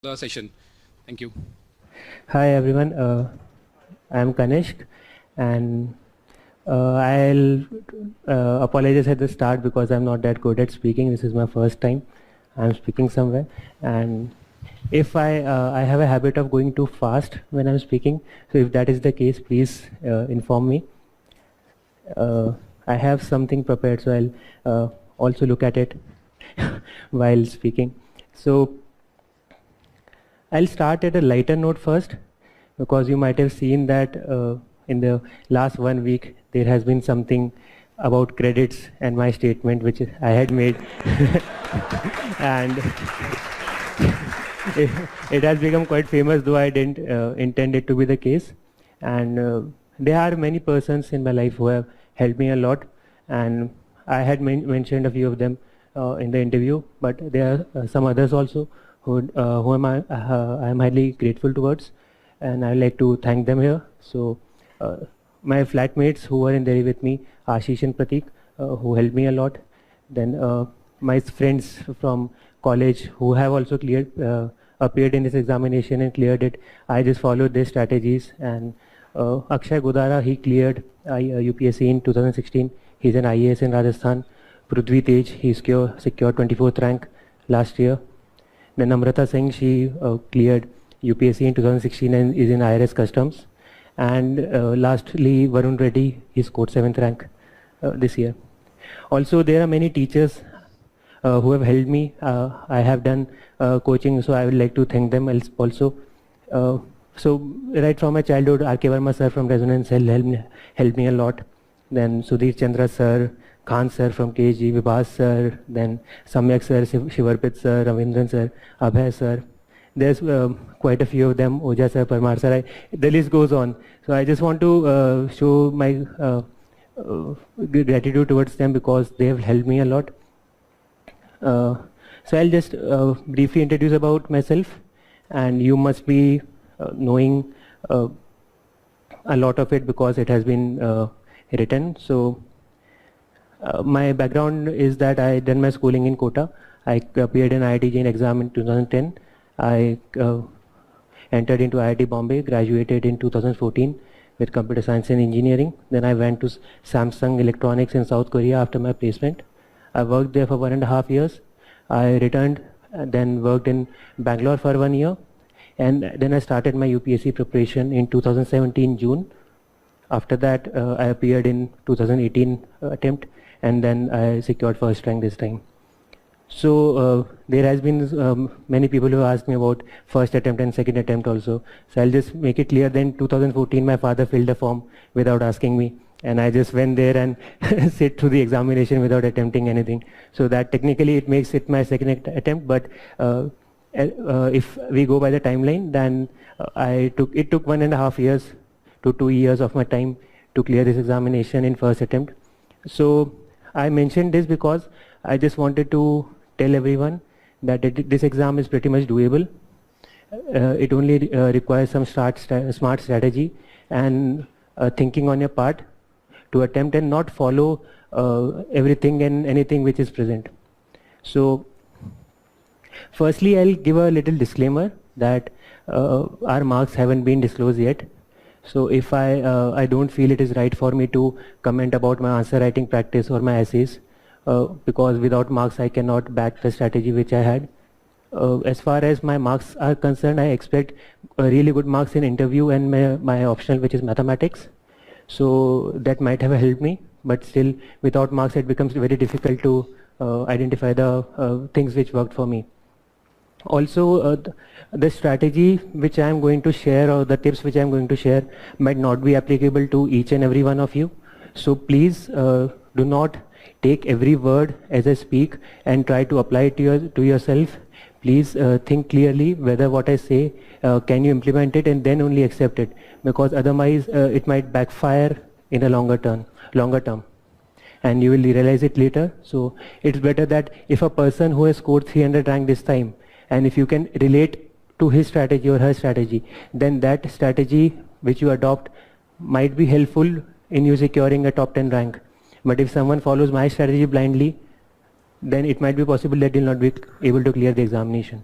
the session. Thank you. Hi everyone, I'm Kanishk, and I'll apologize at the start because I'm not that good at speaking. This is my first time I'm speaking somewhere, and if I have a habit of going too fast when I'm speaking, so if that is the case, please inform me. I have something prepared, so I'll also look at it while speaking. So I'll start at a lighter note first, because you might have seen that in the last 1 week there has been something about credits and my statement which I had made, and it has become quite famous, though I didn't intend it to be the case. And there are many persons in my life who have helped me a lot, and I had mentioned a few of them in the interview, but there are some others also who I am highly grateful towards, and I'd like to thank them here. So my flatmates who were in Delhi with me, Ashish and Pratik, who helped me a lot. Then my friends from college who have also appeared in this examination and cleared it. I just followed their strategies, and Akshay Godara, he cleared UPSC in 2016. He's an IAS in Rajasthan. Prudvi Tej, he secured 24th rank last year. Then Namrata Singh, she cleared UPSC in 2016 and is in IRS Customs. And lastly, Varun Reddy, he scored 7th rank this year. Also, there are many teachers who have helped me. I have done coaching, so I would like to thank them also. So right from my childhood, R.K. Verma sir from Resonance helped me a lot. Then Sudhir Chandra sir, Khan sir from KG, Vibhas sir, then Samyak sir, Shivarpit sir, Ravindran sir, Abhay sir. There's quite a few of them, Oja sir, Parmar sir, the list goes on. So I just want to show my gratitude towards them because they have helped me a lot. So I'll just briefly introduce about myself, and you must be knowing a lot of it because it has been written. So my background is that I done my schooling in Kota. I appeared in IIT JEE exam in 2010. I entered into IIT Bombay, graduated in 2014 with computer science and engineering. Then I went to Samsung Electronics in South Korea after my placement. I worked there for 1.5 years. I returned and then worked in Bangalore for 1 year. And then I started my UPSC preparation in 2017 June. After that, I appeared in 2018 attempt, and then I secured first rank this time. So there has been many people who asked me about first attempt and second attempt also. So I'll just make it clear. Then 2014, my father filled a form without asking me, and I just went there and sit through the examination without attempting anything. So that technically it makes it my second attempt, but if we go by the timeline, then it took 1.5 years to 2 years of my time to clear this examination in first attempt. So I mentioned this because I just wanted to tell everyone that this exam is pretty much doable. It only requires some smart strategy and thinking on your part to attempt and not follow everything and anything which is present. So firstly, I'll give a little disclaimer that our marks haven't been disclosed yet. So if I don't feel it is right for me to comment about my answer writing practice or my essays, because without marks I cannot back the strategy which I had. As far as my marks are concerned, I expect really good marks in interview and my optional, which is mathematics. So that might have helped me, but still without marks it becomes very difficult to identify the things which worked for me. Also, the strategy which I am going to share or the tips which I am going to share might not be applicable to each and every one of you. So please do not take every word as I speak and try to apply it to yourself. Please think clearly whether what I say can you implement it, and then only accept it, because otherwise it might backfire in a longer term, and you will realize it later. So it's better that if a person who has scored 300 rank this time, and if you can relate to his strategy or her strategy, then that strategy which you adopt might be helpful in you securing a top 10 rank. But if someone follows my strategy blindly, then it might be possible that you'll not be able to clear the examination.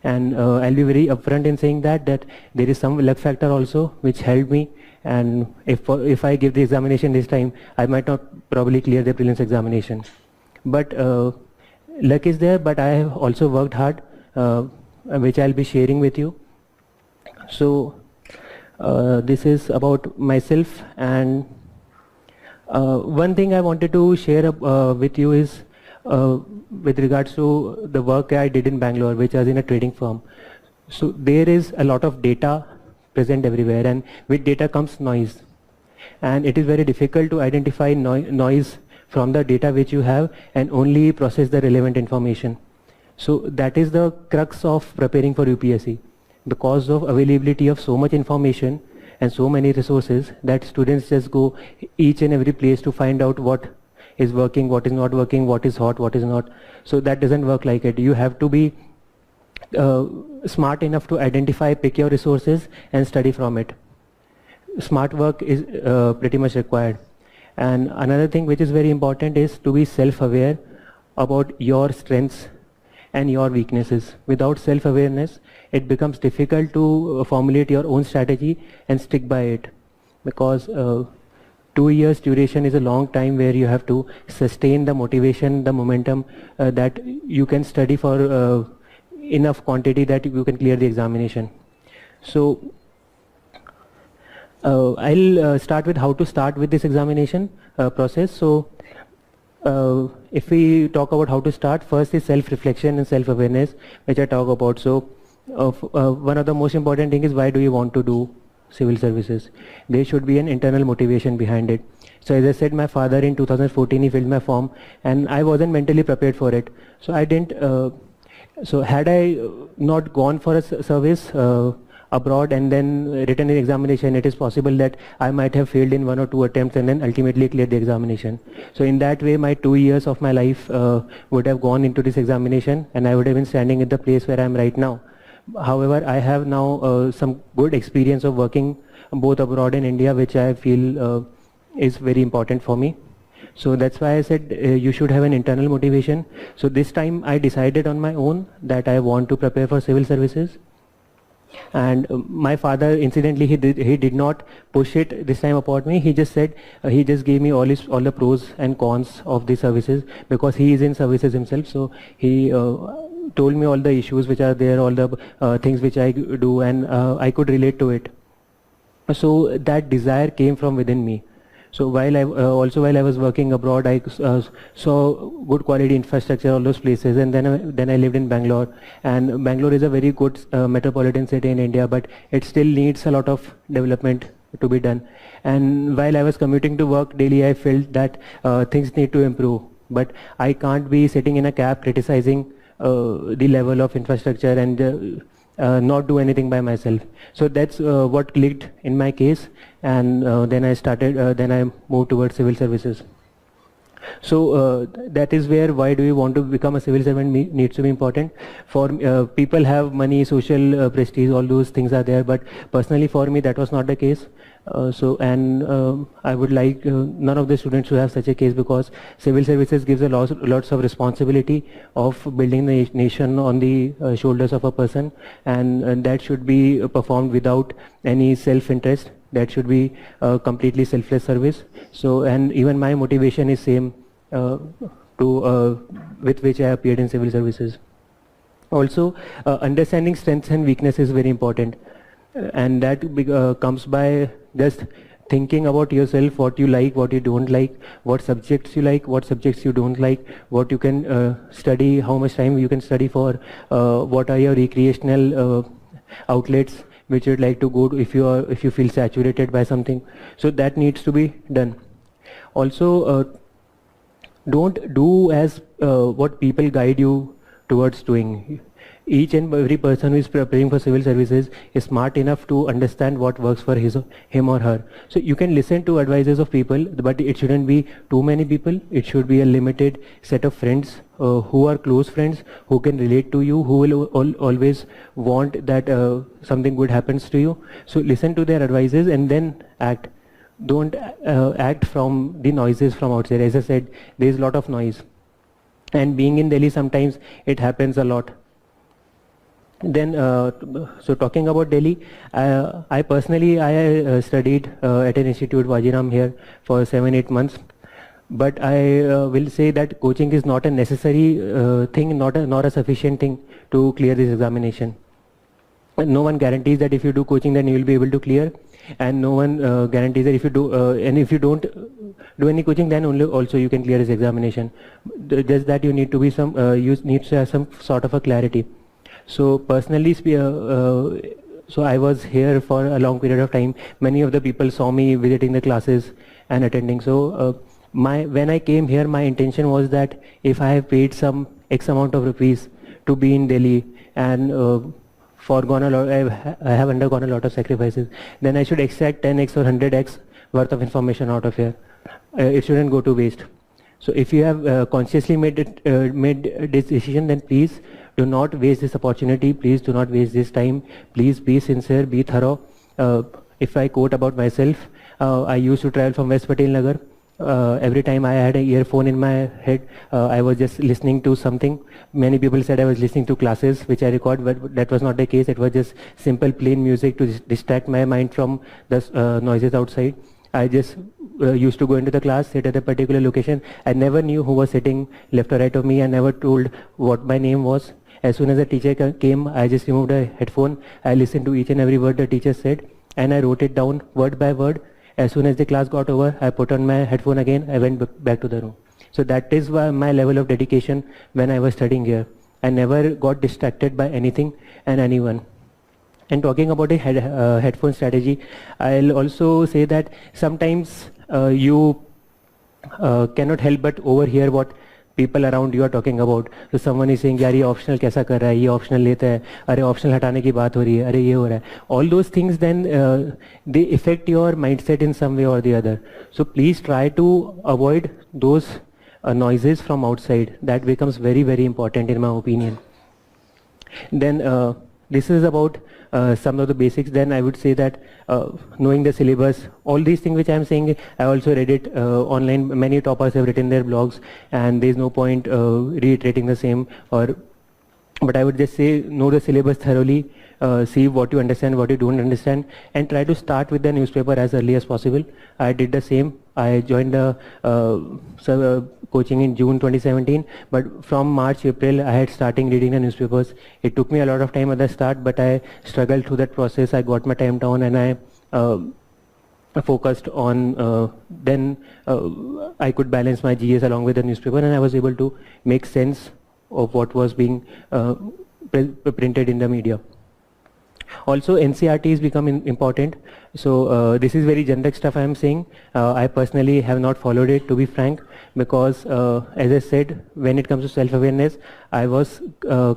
And I'll be very upfront in saying that there is some luck factor also which helped me, and if I give the examination this time, I might not probably clear the prelims examination. But luck is there, but I have also worked hard, which I'll be sharing with you. So this is about myself, and one thing I wanted to share with you is with regards to the work I did in Bangalore, which was in a trading firm. So there is a lot of data present everywhere, and with data comes noise, and it is very difficult to identify noise from the data which you have and only process the relevant information. So that is the crux of preparing for UPSC, because of availability of so much information and so many resources that students just go each and every place to find out what is working, what is not working, what is hot, what is not. So that doesn't work like it. You have to be smart enough to identify, pick your resources and study from it. Smart work is pretty much required. And another thing which is very important is to be self-aware about your strengths and your weaknesses. Without self-awareness, it becomes difficult to formulate your own strategy and stick by it, because 2 years duration is a long time where you have to sustain the motivation, the momentum that you can study for enough quantity that you can clear the examination. So I'll start with how to start with this examination process. So if we talk about how to start, first is self-reflection and self-awareness, which I talk about. So one of the most important thing is, why do you want to do civil services? There should be an internal motivation behind it. So as I said, my father in 2014, he filled my form, and I wasn't mentally prepared for it. So I didn't, so had I not gone for a service abroad and then written an examination, it is possible that I might have failed in 1 or 2 attempts and then ultimately cleared the examination. So in that way, my 2 years of my life would have gone into this examination, and I would have been standing at the place where I am right now. However, I have now some good experience of working both abroad and India, which I feel is very important for me. So that's why I said you should have an internal motivation. So this time I decided on my own that I want to prepare for civil services. And my father, incidentally, he did not push it this time upon me. He just said, he just gave me all the pros and cons of the services, because he is in services himself. So he told me all the issues which are there, all the things which I do, and I could relate to it. So that desire came from within me. So while I was working abroad, I saw good quality infrastructure, all those places, and then I lived in Bangalore. And Bangalore is a very good metropolitan city in India, but it still needs a lot of development to be done. And while I was commuting to work daily, I felt that things need to improve. But I can't be sitting in a cab criticizing the level of infrastructure and not do anything by myself. So that's what clicked in my case, and then I moved towards civil services. So that is where why do you want to become a civil servant needs to be important. For people have money, social prestige, all those things are there, but personally for me that was not the case. I would like none of the students to have such a case, because civil services gives a lots of responsibility of building the nation on the shoulders of a person, and that should be performed without any self-interest. That should be completely selfless service. So, and even my motivation is same with which I appeared in civil services. Also, understanding strengths and weaknesses is very important, and that comes by just thinking about yourself, what you like, what you don't like, what subjects you like, what subjects you don't like, what you can study, how much time you can study for, what are your recreational outlets which you'd like to go to if you feel saturated by something. So that needs to be done. Also, don't do as what people guide you towards doing. Each and every person who is preparing for civil services is smart enough to understand what works for him or her. So you can listen to advices of people, but it shouldn't be too many people. It should be a limited set of friends who are close friends, who can relate to you, who will always want that something good happens to you. So listen to their advices and then act. Don't act from the noises from outside. As I said, there is a lot of noise, and being in Delhi sometimes it happens a lot. Then, so talking about Delhi, I personally studied at an institute, Wajiram, here for 7-8 months. But I will say that coaching is not a necessary thing, not a sufficient thing to clear this examination. No one guarantees that if you do coaching, then you will be able to clear, and no one guarantees that if you do and if you don't do any coaching, then only also you can clear this examination. Just that you need to be you need to have some sort of a clarity. So personally, so I was here for a long period of time. Many of the people saw me visiting the classes and attending. So when I came here, my intention was that if I have paid some X amount of rupees to be in Delhi and forgone a lot, I have undergone a lot of sacrifices, then I should extract 10x or 100x worth of information out of here. It shouldn't go to waste. So if you have consciously made this decision, then please do not waste this opportunity. Please do not waste this time. Please be sincere, be thorough. If I quote about myself, I used to travel from West Patel Nagar. Every time I had an earphone in my head, I was just listening to something. Many people said I was listening to classes which I record, but that was not the case. It was just simple plain music to distract my mind from the noises outside. I just used to go into the class, sit at a particular location. I never knew who was sitting left or right of me. I never told what my name was. As soon as the teacher came, I just removed a headphone. I listened to each and every word the teacher said, and I wrote it down word by word. As soon as the class got over, I put on my headphone again. I went back to the room. So that is my level of dedication when I was studying here. I never got distracted by anything and anyone. And talking about a headphone strategy, I'll also say that sometimes you cannot help but overhear what people around you are talking about. So someone is saying, यार ये optional कैसा कर रहा है, ये optional लेता है, अरे optional हटाने की बात हो रही है, अरे ये हो रहा है. All those things then they affect your mindset in some way or the other. So please try to avoid those noises from outside. That becomes very, very important in my opinion. Then this is about some of the basics. Then I would say that knowing the syllabus, all these things which I am saying, I also read it online. Many toppers have written their blogs, and there is no point reiterating the same. But I would just say, know the syllabus thoroughly, see what you understand, what you don't understand, and try to start with the newspaper as early as possible. I did the same. I joined the coaching in June 2017, but from March, April, I had starting reading the newspapers. It took me a lot of time at the start, but I struggled through that process. I got my time down, and I focused on, then I could balance my GS along with the newspaper, and I was able to make sense of what was being printed in the media. Also, NCERT is becoming important. So this is very generic stuff I am saying. I personally have not followed it, to be frank, because as I said, when it comes to self-awareness, I was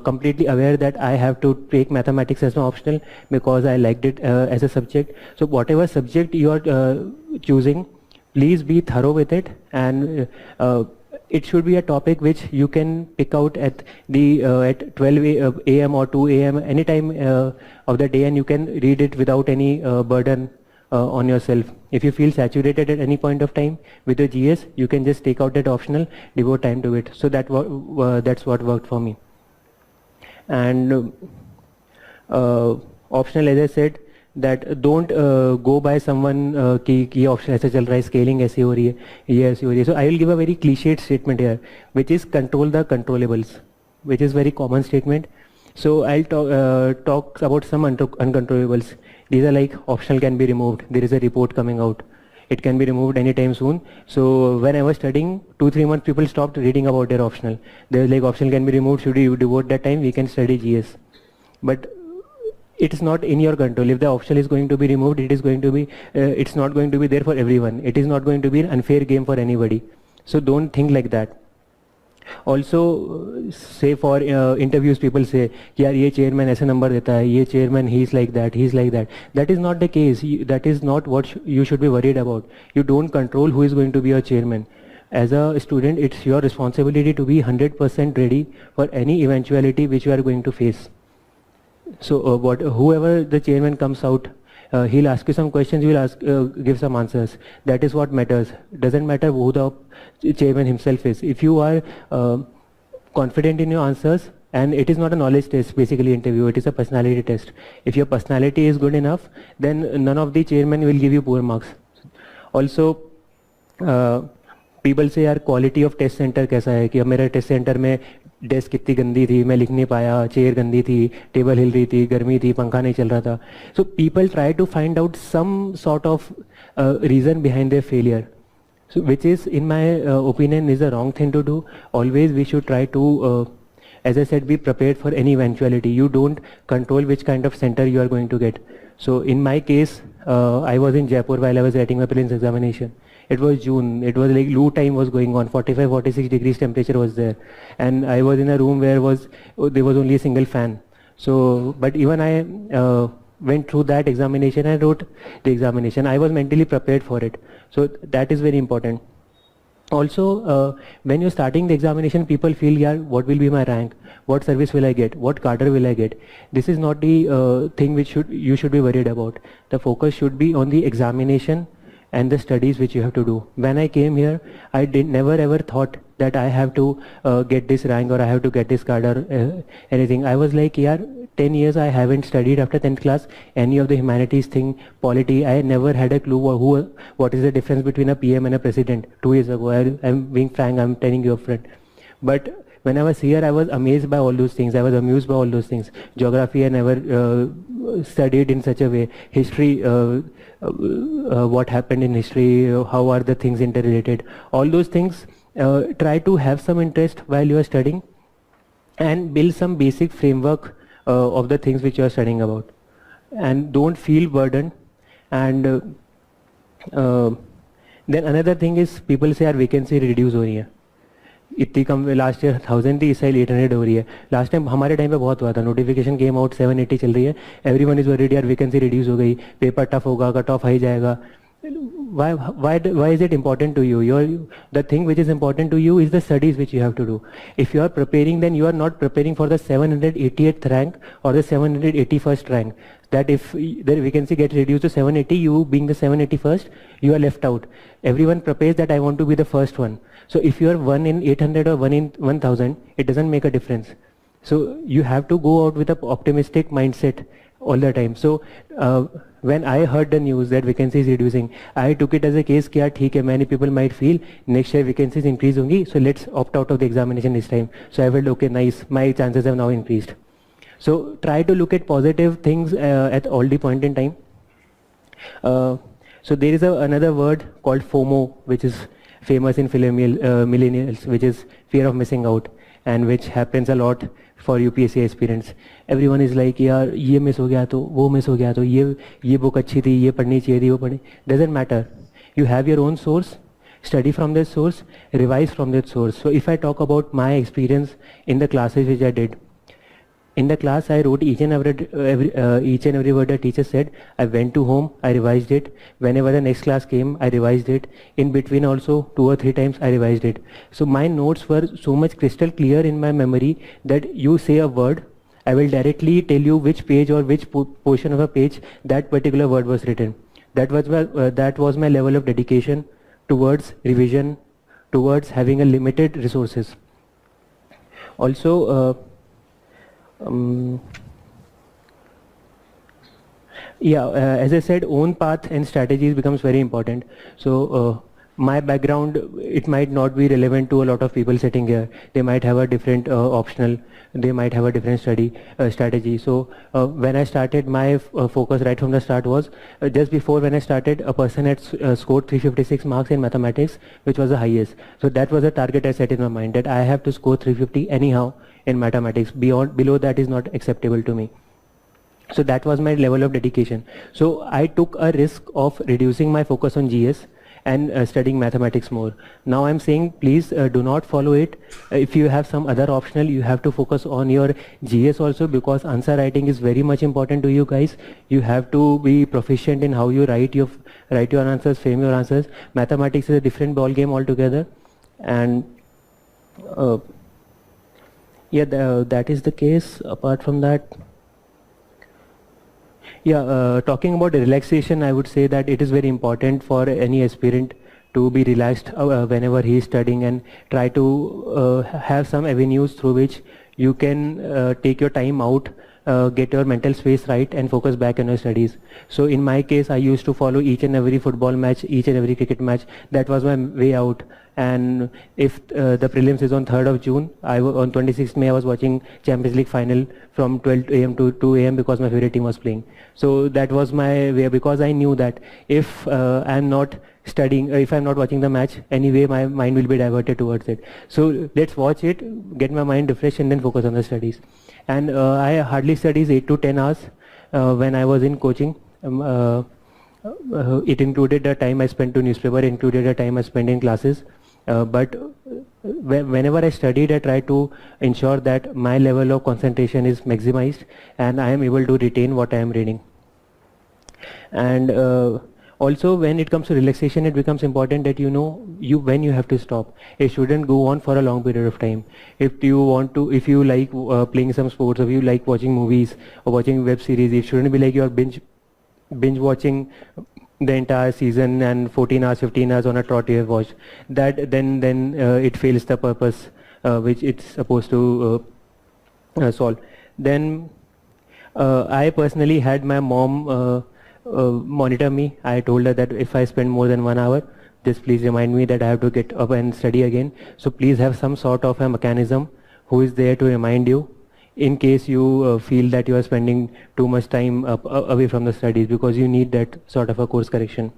completely aware that I have to take mathematics as an optional because I liked it as a subject. So whatever subject you are choosing, please be thorough with it, and it should be a topic which you can pick out at the at 12 a.m. or 2 a.m. any time of the day, and you can read it without any burden on yourself. If you feel saturated at any point of time with your GS, you can just take out that optional, devote time to it. So that's what worked for me. And optional, as I said, that don't go by someone कि ये option ऐसे चल रहा है, scaling ऐसे हो रही है, ये ऐसे हो रही है. So I will give a very cliched statement here, which is control the controllables, which is very common statement. So I'll talk about some uncontrollables. These are like optional can be removed. There is a report coming out. It can be removed anytime soon. So when I was studying, 2-3 months, people stopped reading about their optional. They were like, optional can be removed. Should you devote that time? We can study GS. But it is not in your control. If the optional is going to be removed, it is going to be, it's not going to be there for everyone. It is not going to be an unfair game for anybody. So don't think like that. Also, say for interviews, people say, यार ये chairman ऐसे number देता है, ये chairman he's like that, he's like that. That is not the case. That is not what you should be worried about. You don't control who is going to be your chairman. As a student, it's your responsibility to be 100% ready for any eventuality which you are going to face. So whoever the chairman comes out, he'll ask you some questions, you will give some answers. That is what matters. Doesn't matter who the chairman himself is. If you are confident in your answers, And it is not a knowledge test, basically interview, it is a personality test. If your personality is good enough, then none of the chairmen will give you poor marks. Also, people say यार quality of test center कैसा है, कि अब मेरे test center में desk कितनी गंदी थी, मैं लिख नहीं पाया, चेयर गंदी थी, टेबल हिल रही थी, गर्मी थी, पंखा नहीं चल रहा था. So people try to find out some sort of reason behind their failure. So which is, in my opinion, is a wrong thing to do. Always we should try to, as I said, be prepared for any eventuality. You don't control which kind of center you are going to get. So in my case, I was in Jaipur while I was writing my prelims examination. It was June. It was like loo time was going on. 45, 46 degrees temperature was there, and I was in a room where there was only a single fan. So, but even I went through that examination and wrote the examination. I was mentally prepared for it. So that is very important. Also, when you're starting the examination, people feel, yeah, what will be my rank? What service will I get? What cadre will I get? This is not the thing which you should be worried about. The focus should be on the examination and the studies which you have to do. When I came here, I never ever thought that I have to get this rank or I have to get this card or anything. I was like, yeah, 10 years I haven't studied after 10th class any of the humanities thing, polity. I never had a clue what is the difference between a PM and a president 2 years ago. I'm being frank, I'm telling you upfront. But when I was here, I was amazed by all those things. I was amused by all those things. Geography I never studied in such a way. History, what happened in history, how are the things interrelated. All those things, try to have some interest while you are studying and build some basic framework of the things which you are studying about. And don't feel burdened. And then another thing is, people say our vacancy reduce हो रही है. इतनी कम, last year 1000 थी, इस साल 800 हो रही है. लास्ट टाइम हमारे टाइम पे बहुत हुआ था, नोटिफिकेशन केम आउट 780 चल रही है, एवरीवन इज वरीड यार वैकेंसी रिड्यूस हो गई, पेपर टफ होगा, कट ऑफ हाई जाएगा. Why is it important to you? The thing which is important to you is the studies which you have to do. If you are preparing, then you are not preparing for the 788th rank or the 781st rank. That if the vacancy gets reduced to 780, you being the 781st, you are left out. Everyone prepares that I want to be the first one. So if you are 1 in 800 or 1 in 1000, it doesn't make a difference. So you have to go out with an optimistic mindset all the time. So when I heard the news that vacancy is reducing, I took it as a case कि यार ठीक है, many people might feel next year vacancies increase होंगी, so let's opt out of the examination this time. So I felt okay, nice, my chances have now increased. So try to look at positive things at all the point in time. So there is another word called FOMO, which is famous in millennials, which is fear of missing out, and which happens a lot for UPSC aspirants. Everyone is like, यार ये miss हो गया तो वो miss हो गया तो ये बुक अच्छी थी, ये पढ़नी चाहिए थी, वो पढ़नी. Doesn't matter. You have your own source. Study from that source. Revise from that source. So if I talk about my experience in the classes which I did, in the class I wrote each and every word the teacher said. I went to home, I revised it. Whenever the next class came, I revised it. In between also 2 or 3 times I revised it. So my notes were so much crystal clear in my memory that you say a word, I will directly tell you which page or which portion of a page that particular word was written. That was my level of dedication towards revision, towards having a limited resources. Also, as I said, own path and strategies becomes very important. So my background, it might not be relevant to a lot of people sitting here. They might have a different optional, they might have a different study strategy. So when I started, my focus right from the start was, just before when I started, a person had scored 356 marks in mathematics, which was the highest. So that was a target I set in my mind, that I have to score 350 anyhow in mathematics. Below that is not acceptable to me. So that was my level of dedication. So I took a risk of reducing my focus on GS and studying mathematics more. Now I'm saying, please do not follow it. If you have some other optional, you have to focus on your GS also, because answer writing is very much important to you guys. You have to be proficient in how you write your answers, frame your answers. Mathematics is a different ball game altogether. And that is the case. Apart from that, talking about relaxation, I would say that it is very important for any aspirant to be relaxed whenever he is studying, and try to have some avenues through which you can take your time out, get your mental space right and focus back on your studies. So in my case, I used to follow each and every football match, each and every cricket match. That was my way out. And if the prelims is on 3rd of June, on 26th May I was watching Champions League final from 12 AM to 2 AM because my favorite team was playing. So that was my way, because I knew that if I'm not studying, if I'm not watching the match, anyway my mind will be diverted towards it. So let's watch it, get my mind refreshed, and then focus on the studies. And I hardly studies 8 to 10 hours when I was in coaching. It included the time I spent to newspaper, included the time I spent in classes. But whenever I studied, I tried to ensure that my level of concentration is maximized and I am able to retain what I am reading. And also, when it comes to relaxation, it becomes important that you know when you have to stop. It shouldn't go on for a long period of time. If you want to, if you like playing some sports, or if you like watching movies or watching web series, it shouldn't be like you're binge watching the entire season and 14 hours, 15 hours on a trot you have watched. That then it fails the purpose which it's supposed to solve. Then I personally had my mom monitor me. I told her that if I spend more than 1 hour, just please remind me that I have to get up and study again. So please have some sort of a mechanism who is there to remind you in case you feel that you are spending too much time away from the studies, because you need that sort of a course correction.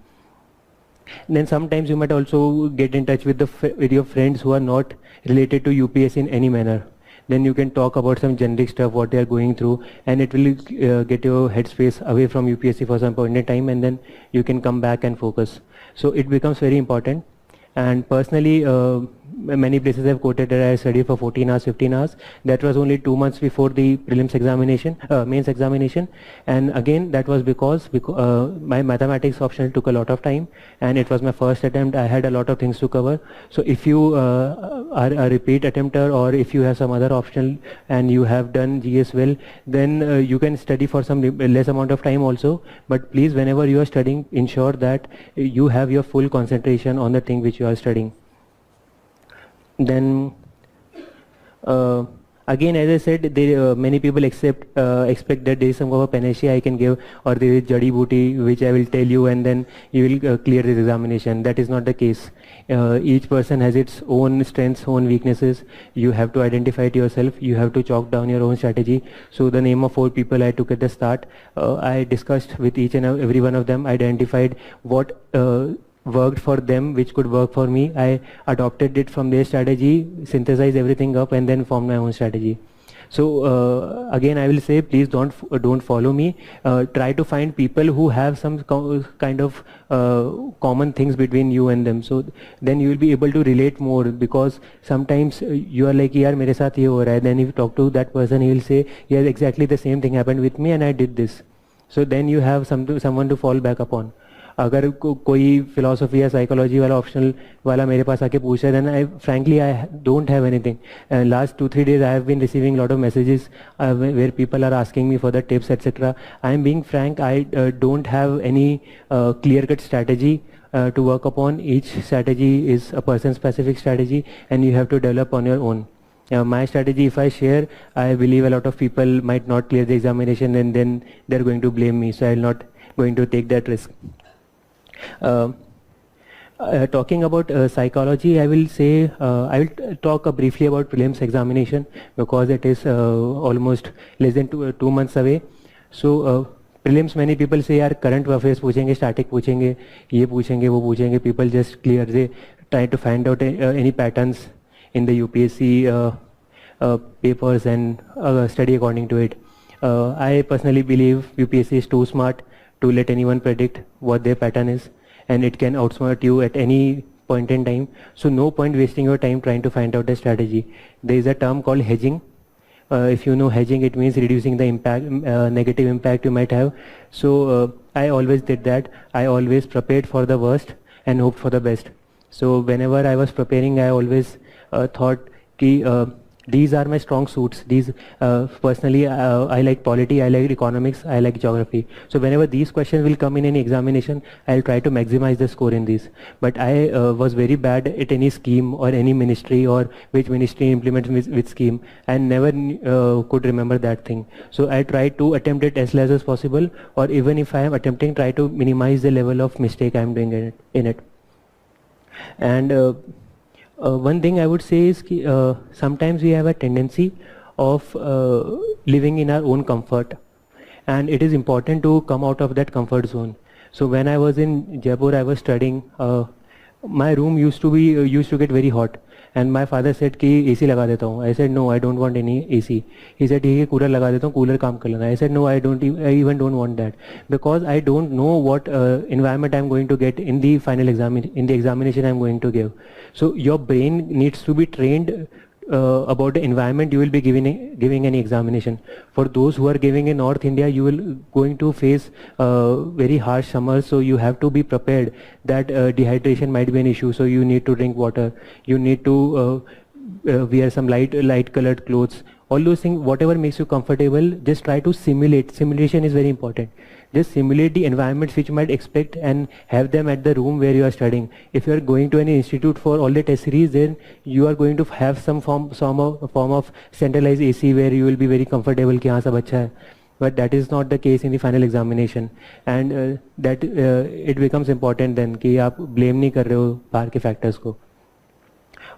And then sometimes you might also get in touch with your friends who are not related to UPSC in any manner. Then you can talk about some generic stuff, what they are going through, and it will get your headspace away from UPSC for some point in time, and then you can come back and focus. So it becomes very important. And personally, many places have quoted that I studied for 14 hours, 15 hours. That was only 2 months before the prelims examination, mains examination. And again, that was because my mathematics optional took a lot of time, and it was my first attempt. I had a lot of things to cover. So if you are a repeat attempter, or if you have some other optional and you have done GS well, then you can study for some less amount of time also. But please, whenever you are studying, ensure that you have your full concentration on the thing which you are studying. Then again, as I said, many people expect that there is some kind of panacea I can give, or there is jadi booty which I will tell you and then you will clear this examination. That is not the case. Each person has its own strengths, own weaknesses. You have to identify it yourself. You have to chalk down your own strategy. So the name of 4 people I took at the start, I discussed with each and every one of them, identified what worked for them, which could work for me. I adopted it from their strategy, synthesized everything up, and then formed my own strategy. So again, I will say, please don't follow me. Try to find people who have some kind of common things between you and them. So then you will be able to relate more, because sometimes you are like, yaar mere saath ye ho raha hai. Then if you talk to that person, he will say, yeah, exactly the same thing happened with me and I did this. So then you have someone to fall back upon. अगर कोई philosophy या psychology वाला optional वाला मेरे पास आके पूछे, then frankly I don't have anything. Last 2-3 days I have been receiving a lot of messages where people are asking me for the tips, etc. I am being frank, I don't have any clear-cut strategy to work upon. Each strategy is a person-specific strategy, and you have to develop on your own. My strategy, if I share, I believe a lot of people might not clear the examination, and then they're going to blame me, so I'm not going to take that risk. Talking about psychology, I will say, I will talk briefly about prelims examination, because it is almost less than 2 months away. So prelims, many people say, yaar, current affairs पूछेंगे, static पूछेंगे, ये पूछेंगे, वो पूछेंगे. People just clear, they try to find out any patterns in the UPSC papers and study according to it. I personally believe UPSC is too smart to let anyone predict what their pattern is, and it can outsmart you at any point in time. So no point wasting your time trying to find out the strategy. There is a term called hedging. If you know hedging, it means reducing the impact, negative impact you might have. So I always did that. I always prepared for the worst and hoped for the best. So whenever I was preparing, I always thought ki these are my strong suits. These personally, I like polity, I like economics, I like geography. So whenever these questions will come in any examination, I'll try to maximize the score in these. But I was very bad at any scheme or any ministry or which ministry implements which scheme, and never could remember that thing. So I try to attempt it as less as possible, or even if I am attempting, try to minimize the level of mistake I am doing in it. And one thing I would say is sometimes we have a tendency of living in our own comfort, and it is important to come out of that comfort zone. So when I was in Jaipur, I was studying. My room used to get very hot, and my father said कि AC लगा देता हूँ. I said no, I don't want any AC. He said ठीक है cooler लगा देता हूँ, cooler काम कर लेना. I said no, I even don't want that, because I don't know what environment I'm going to get in the final examination I'm going to give. So your brain needs to be trained about the environment you will be giving any examination. For those who are giving in North India, you will going to face very harsh summers, so you have to be prepared that dehydration might be an issue. So you need to drink water, you need to wear some light colored clothes. All those things, whatever makes you comfortable, just try to simulate. Simulation is very important. Just simulate the environments which you might expect and have them at the room where you are studying. If you are going to any institute for all the test series, then you are going to have some form of centralized AC where you will be very comfortable कि हाँ सब अच्छा है. But that is not the case in the final examination, and that it becomes important then कि आप blame नहीं कर रहे हो बाहर के factors को.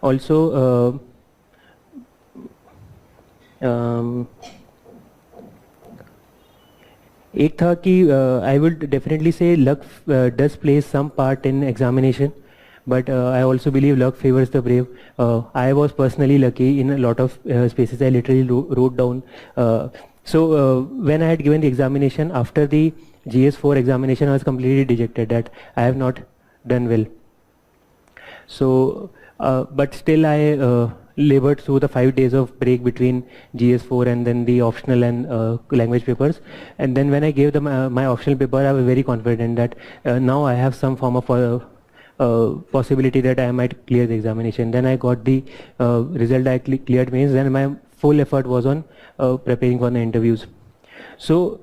Also एक था कि I would definitely say luck does play some part in examination, but I also believe luck favors the brave. I was personally lucky in a lot of spaces. I literally wrote down. So when I had given the examination after the GS4 examination, I was completely dejected that I have not done well. So but still I labored through the 5 days of break between GS4 and then the optional and language papers. And then when I gave them my optional paper, I was very confident that now I have some form of possibility that I might clear the examination. Then I got the result I cleared means, then my full effort was on preparing for the interviews. So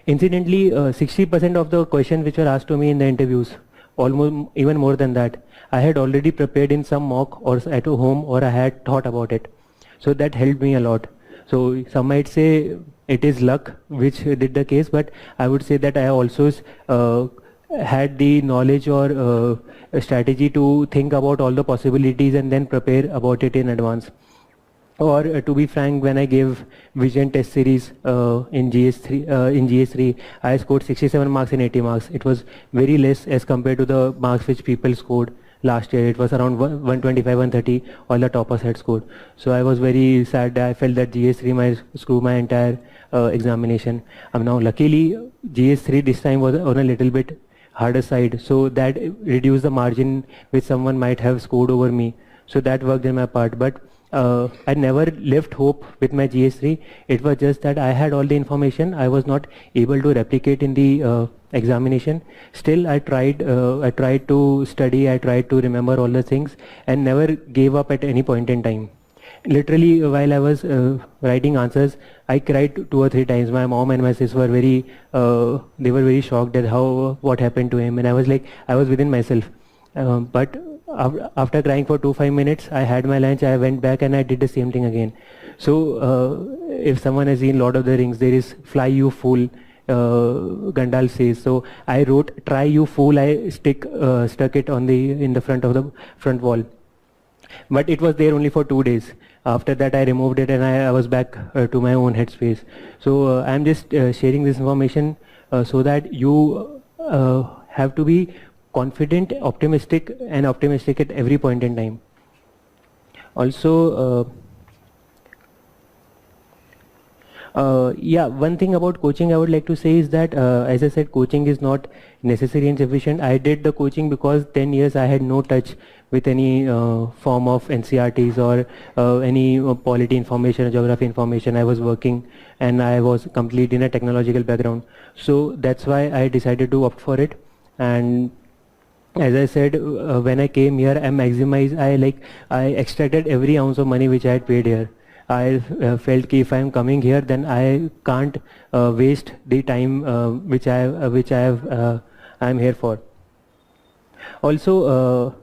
incidentally, 60% of the questions which were asked to me in the interviews, almost even more than that, I had already prepared in some mock or at home, or I had thought about it. So that helped me a lot. So some might say it is luck which did the case, but I would say that I also had the knowledge or strategy to think about all the possibilities and then prepare about it in advance. Or to be frank, when I gave vision test series in GS3, I scored 67 marks and 80 marks. It was very less as compared to the marks which people scored last year. It was around 125, 130, all the toppers had scored. So I was very sad. I felt that GS3 might screw my entire examination. Now luckily GS3 this time was on a little bit harder side, so that reduced the margin which someone might have scored over me. So that worked in my part. But I never left hope with my GS3. It was just that I had all the information. I was not able to replicate in the examination. Still, I tried to study. I tried to remember all the things and never gave up at any point in time. Literally, while I was writing answers, I cried 2 or 3 times. My mom and my sis were they were very shocked at what happened to him, and I was like, I was within myself. But after crying for 2-5 minutes, I had my lunch, I went back and I did the same thing again. So if someone has seen Lord of the Rings, there is fly you fool, Gandalf says. So I wrote try you fool, I stuck it on in the front of the front wall. But it was there only for 2 days. After that I removed it and I was back to my own headspace. So I'm just sharing this information so that you have to be confident, optimistic at every point in time. Also, yeah, one thing about coaching I would like to say is that, as I said, coaching is not necessary and sufficient. I did the coaching because 10 years I had no touch with any form of NCRTs or any polity information or geography information. I was working and I was complete in a technological background. So that's why I decided to opt for it. And as I said, when I came here, I extracted every ounce of money which I had paid here. I felt कि if I am coming here, then I can't waste the time which I am here for. Also,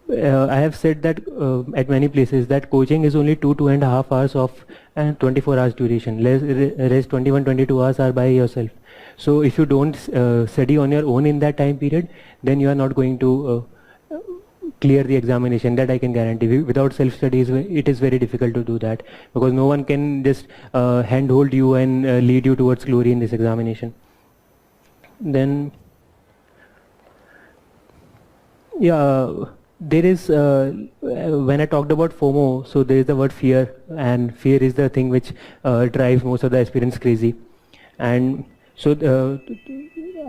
I have said that at many places that coaching is only 2.5 hours of 24 hours duration. Rest 21-22 hours are by yourself. So if you don't study on your own in that time period, then you are not going to clear the examination. That I can guarantee. Without self-study, it is very difficult to do that, because no one can just handhold you and lead you towards glory in this examination. Then, yeah. There is, when I talked about FOMO, so there is the word fear, and fear is the thing which drives most of the aspirants crazy. And so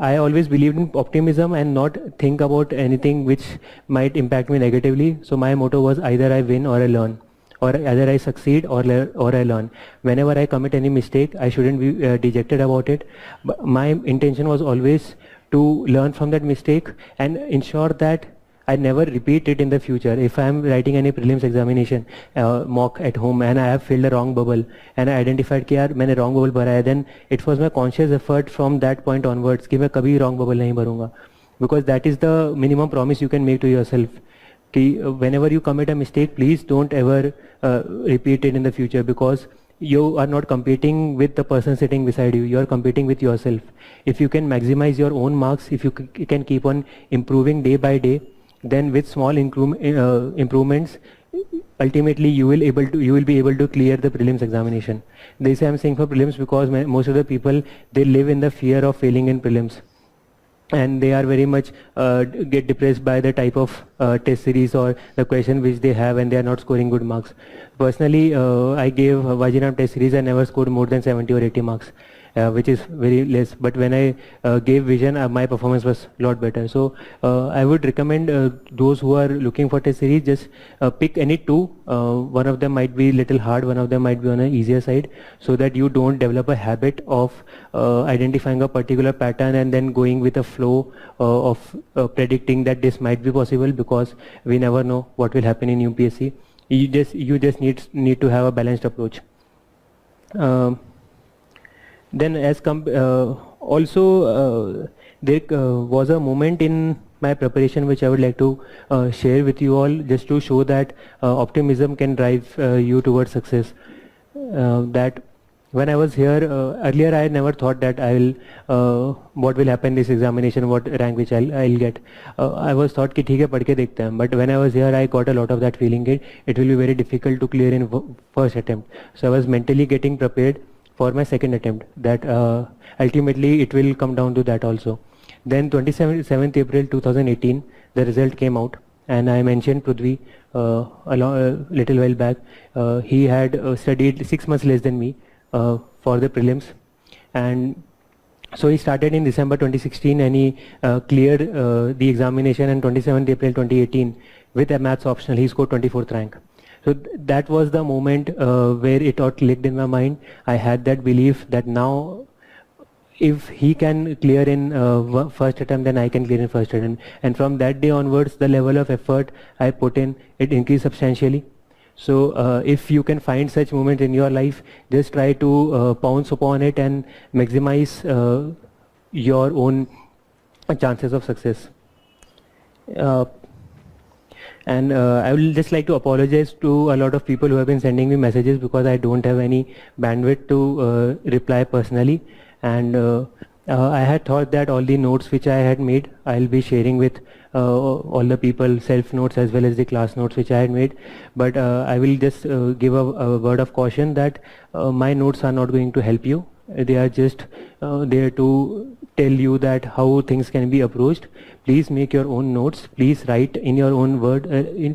I always believed in optimism and not think about anything which might impact me negatively. So my motto was either I win or I learn, or either I succeed or I learn. Whenever I commit any mistake, I shouldn't be dejected about it. But my intention was always to learn from that mistake and ensure that I never repeat it in the future. If I am writing any prelims examination mock at home and I have filled a wrong bubble and I identified कि यार मैंने wrong bubble भरा है, then it was my conscious effort from that point onwards कि मैं कभी wrong bubble नहीं भरूँगा, because that is the minimum promise you can make to yourself. कि whenever you commit a mistake, please don't ever repeat it in the future, because you are not competing with the person sitting beside you. You are competing with yourself. If you can maximize your own marks, if you can keep on improving day by day, then with small improvements, ultimately you will be able to clear the prelims examination. This I am saying for prelims because most of the people, they live in the fear of failing in prelims, and they are very much get depressed by the type of test series or the question which they have, and they are not scoring good marks. Personally, I gave Vajinam test series, I never scored more than 70 or 80 marks. Which is very less, but when I gave vision, my performance was a lot better. So I would recommend those who are looking for test series, just pick any two. One of them might be little hard, one of them might be on an easier side, so that you don't develop a habit of identifying a particular pattern and then going with a flow of predicting that this might be possible, because we never know what will happen in UPSC. You just need to have a balanced approach. Then also there was a moment in my preparation which I would like to share with you all, just to show that optimism can drive you towards success. That when I was here earlier, I never thought that what will happen in this examination, what rank which I'll get. I was thought कि ठीक है पढ़ के देखते हैं. But when I was here, I got a lot of that feeling it will be very difficult to clear in first attempt. So I was mentally getting prepared for my second attempt, that ultimately it will come down to that also. Then 27th April 2018, the result came out, and I mentioned Prudvi a little while back. He had studied 6 months less than me for the prelims, and so he started in December 2016 and he cleared the examination on 27th April 2018 with a maths optional. He scored 24th rank. So that was the moment where it all clicked in my mind. I had that belief that now if he can clear in first attempt, then I can clear in first attempt. And from that day onwards, the level of effort I put in, it increased substantially. So if you can find such moment in your life, just try to pounce upon it and maximize your own chances of success. And I would just like to apologize to a lot of people who have been sending me messages, because I don't have any bandwidth to reply personally. And I had thought that all the notes which I had made, I'll be sharing with all the people, self notes as well as the class notes which I had made. But I will just give a word of caution that my notes are not going to help you. They are just there to tell you that how things can be approached. Please make your own notes. Please write in your own word,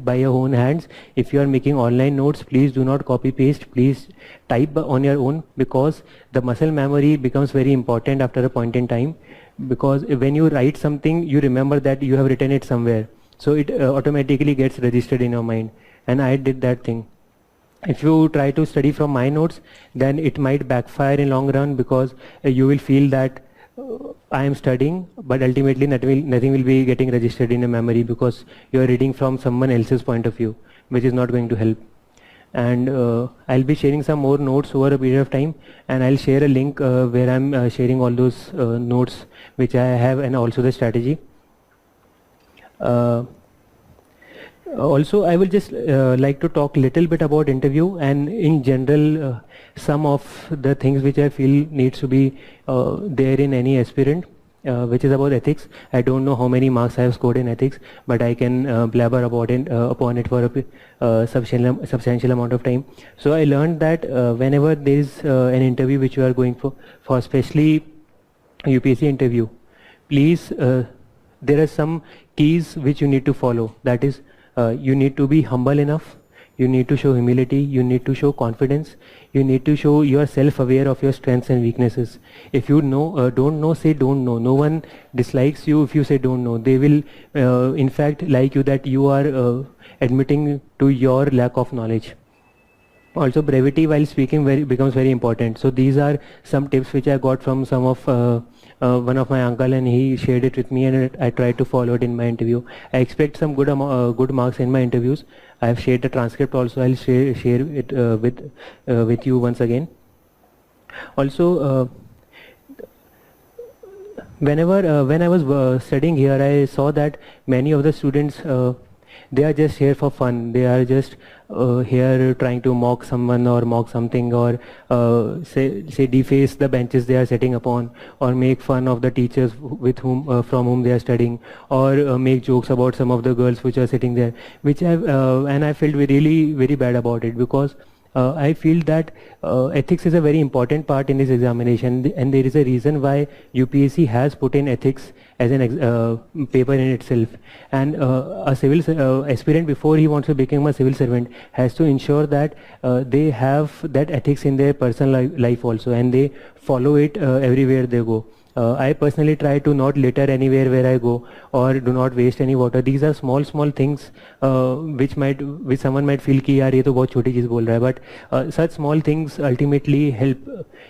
by your own hands. If you are making online notes, please do not copy paste. Please type on your own, because the muscle memory becomes very important after a point in time. Because when you write something, you remember that you have written it somewhere. So it automatically gets registered in your mind. And I did that thing. If you try to study from my notes, then it might backfire in long run, because you will feel that I am studying, but ultimately nothing will be getting registered in a memory, because you are reading from someone else's point of view, which is not going to help. and I'll be sharing some more notes over a period of time, and I'll share a link where I'm sharing all those notes which I have, and also the strategy. Also, I will just like to talk little bit about interview, and in general some of the things which I feel needs to be there in any aspirant, which is about ethics. I don't know how many marks I have scored in ethics, but I can blabber about it upon it for a substantial amount of time. So I learned that whenever there is an interview which you are going for especially UPSC interview, please there are some keys which you need to follow. That is, you need to be humble enough, you need to show humility, you need to show confidence, you need to show you are self-aware of your strengths and weaknesses. If you don't know, say don't know. No one dislikes you if you say don't know. They will in fact like you that you are admitting to your lack of knowledge. Also, brevity while speaking becomes very important. So these are some tips which I got from some of one of my uncle, and he shared it with me, and I tried to follow it in my interview. I expect some good marks in my interviews. I have shared the transcript also. I'll share it with you once again. Also, when I was studying here, I saw that many of the students they are just here for fun. They are just here trying to mock someone or mock something, or say deface the benches they are sitting upon, or make fun of the teachers with whom from whom they are studying, or make jokes about some of the girls which are sitting there, which and I felt really very bad about it, because I feel that ethics is a very important part in this examination, and there is a reason why UPSC has put in ethics as an paper in itself. And a civil aspirant, before he wants to become a civil servant, has to ensure that they have that ethics in their personal life also, and they follow it everywhere they go. I personally try to not litter anywhere where I go, or do not waste any water. These are small things which someone might feel कि यार ये तो बहुत छोटी चीज़ बोल रहा है, but such small things ultimately help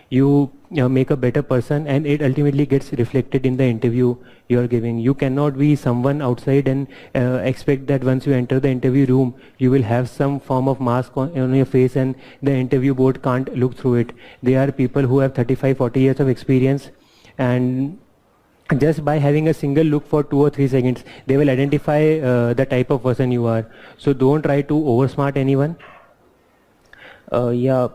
you make a better person, and it ultimately gets reflected in the interview you are giving. You cannot be someone outside and expect that once you enter the interview room you will have some form of mask on your face, and the interview board can't look through it. They are people who have 35-40 years of experience, and just by having a single look for 2 or 3 seconds they will identify the type of person you are. So don't try to oversmart anyone. Yeah.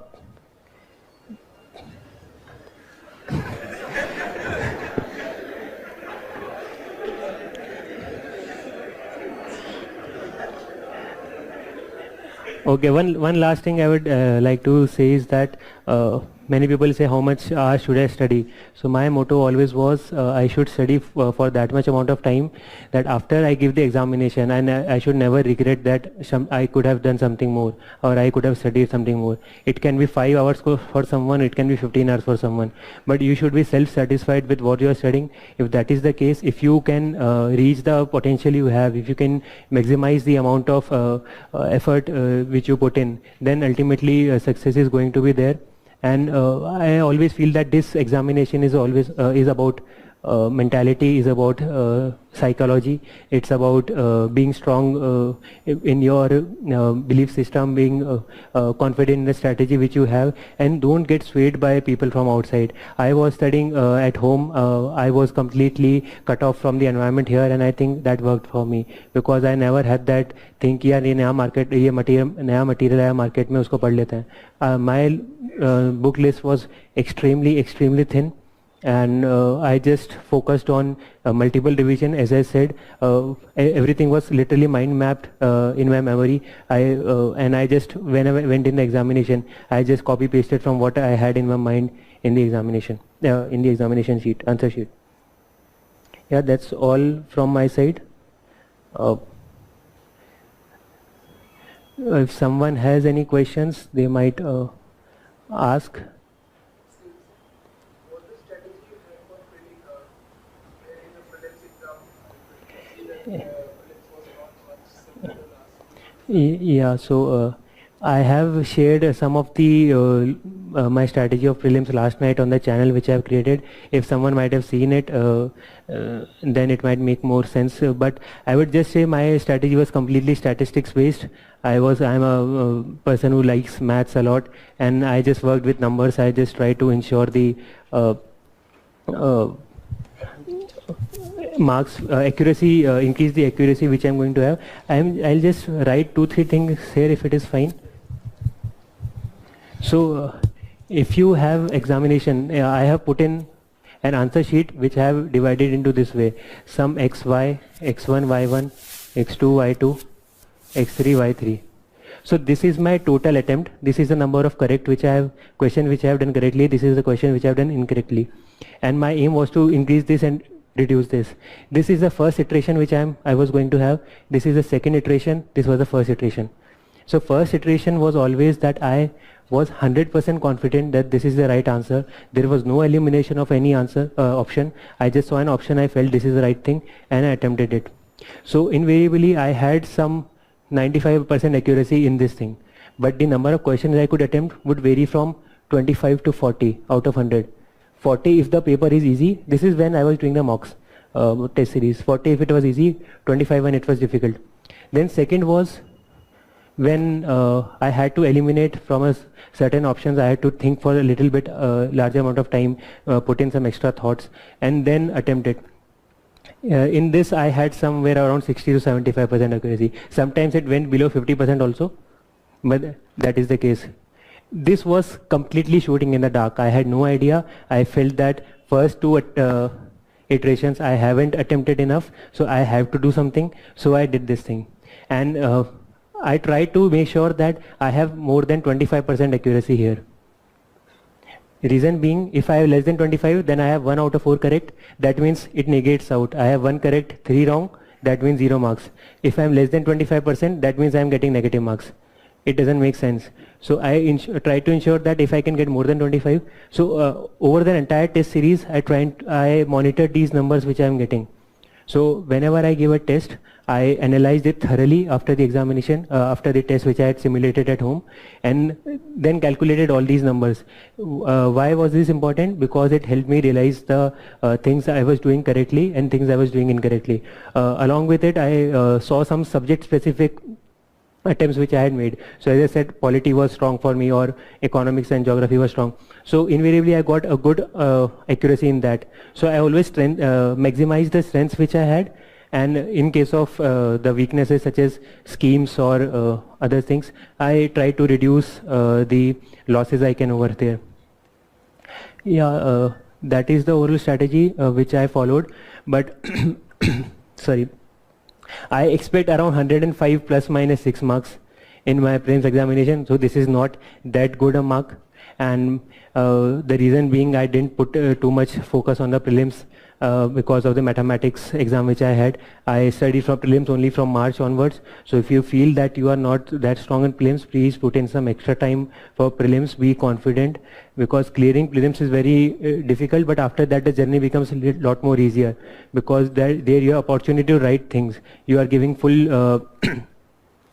Okay, one last thing I would like to say is that many people say how much hours should I study. So my motto always was I should study for that much amount of time, that after I give the examination, and I should never regret that I could have done something more, or I could have studied something more. It can be 5 hours for someone, it can be 15 hours for someone, but you should be self-satisfied with what you are studying. If that is the case, if you can reach the potential you have, if you can maximize the amount of effort which you put in, then ultimately success is going to be there. And I always feel that this examination is always is about mentality, is about psychology. It's about being strong in your belief system, being confident in the strategy which you have, and don't get swayed by people from outside. I was studying at home. I was completely cut off from the environment here, and I think that worked for me, because I never had that thing कि यार ये नया material आया market में, उसको पढ़ लेते हैं. My book list was extremely thin, and I just focused on multiple revision. As I said, everything was literally mind mapped in my memory. And I just, when I went in the examination, I just copy pasted from what I had in my mind in the examination sheet, answer sheet. Yeah, that's all from my side. If someone has any questions, they might ask. Yeah, so I have shared some of the my strategy of prelims last night on the channel which I have created. If someone might have seen it, then it might make more sense. But I would just say my strategy was completely statistics based. I'm a person who likes maths a lot, and I just worked with numbers. I just try to ensure the marks accuracy, increase the accuracy which I'm going to have. I'll just write 2-3 things here if it is fine. So if you have examination, I have put in an answer sheet which I have divided into this way: sum xy, x1, y1, x2, y2, x3, y3. So this is my total attempt. This is the number of correct question which I have done correctly. This is the question which I have done incorrectly. And my aim was to increase this and reduce this. This is the first iteration which I was going to have. This is the second iteration. This was the first iteration. So first iteration was always that I was 100% confident that this is the right answer. There was no elimination of any answer option. I just saw an option, I felt this is the right thing, and I attempted it. So invariably I had some 95% accuracy in this thing, but the number of questions I could attempt would vary from 25 to 40 out of 100. 40 if the paper is easy. This is when I was doing the mocks test series. 40 if it was easy, 25 when it was difficult. Then second was when I had to eliminate from a certain options. I had to think for a little bit larger amount of time, put in some extra thoughts, and then attempt it. In this I had somewhere around 60 to 75% accuracy. Sometimes it went below 50% also, but that is the case. This was completely shooting in the dark. I had no idea. I felt that first two iterations I haven't attempted enough, so I have to do something. So I did this thing, and I tried to make sure that I have more than 25% accuracy here. Reason being, if I have less than 25, then I have 1 out of 4 correct. That means it negates out. I have 1 correct, 3 wrong. That means 0 marks. If I am less than 25%, that means I am getting negative marks. It doesn't make sense. So I try to ensure that if I can get more than 25. So over the entire test series, I monitored these numbers which I am getting. So whenever I give a test, I analyzed it thoroughly after the examination, after the test which I had simulated at home, and then calculated all these numbers. Why was this important? Because it helped me realize the things I was doing correctly and things I was doing incorrectly. Along with it, I saw some subject specific attempts which I had made. So as I said, polity was strong for me, or economics and geography was strong. So invariably I got a good accuracy in that. So I always maximize the strengths which I had, and in case of the weaknesses such as schemes or other things, I try to reduce the losses I can over there. Yeah, that is the overall strategy which I followed, but sorry. I expect around 105 plus minus 6 marks in my prelims examination, so this is not that good a mark, and the reason being I didn't put too much focus on the prelims because of the mathematics exam which I had. I studied from prelims only from March onwards, so if you feel that you are not that strong in prelims, please put in some extra time for prelims. Be confident, because clearing prelims is very difficult, but after that the journey becomes a lot more easier, because there you have opportunity to write things. You are giving full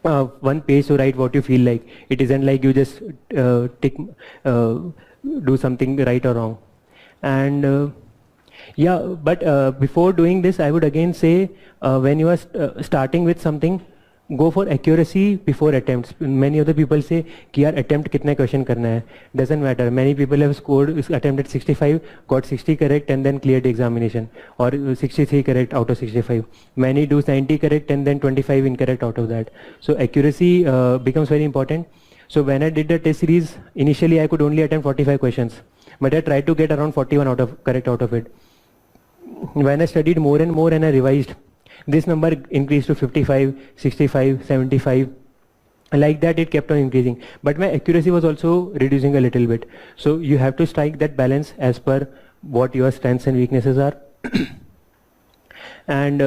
one page to write what you feel like. It isn't like you just do something right or wrong. And yeah, but before doing this, I would again say when you are starting with something, go for accuracy before attempts. Many other people say कि यार attempt कितने question करना है. Doesn't matter. Many people have scored, attempted 65, got 60 correct and then cleared the examination, or 63 correct out of 65. Many do 90 correct and then 25 incorrect out of that. So accuracy becomes very important. So when I did the test series, initially I could only attempt 45 questions, but I tried to get around 41 correct out of it. When I studied more and more and I revised, this number increased to 55, 65, 75. Like that it kept on increasing. But my accuracy was also reducing a little bit. So you have to strike that balance as per what your strengths and weaknesses are. And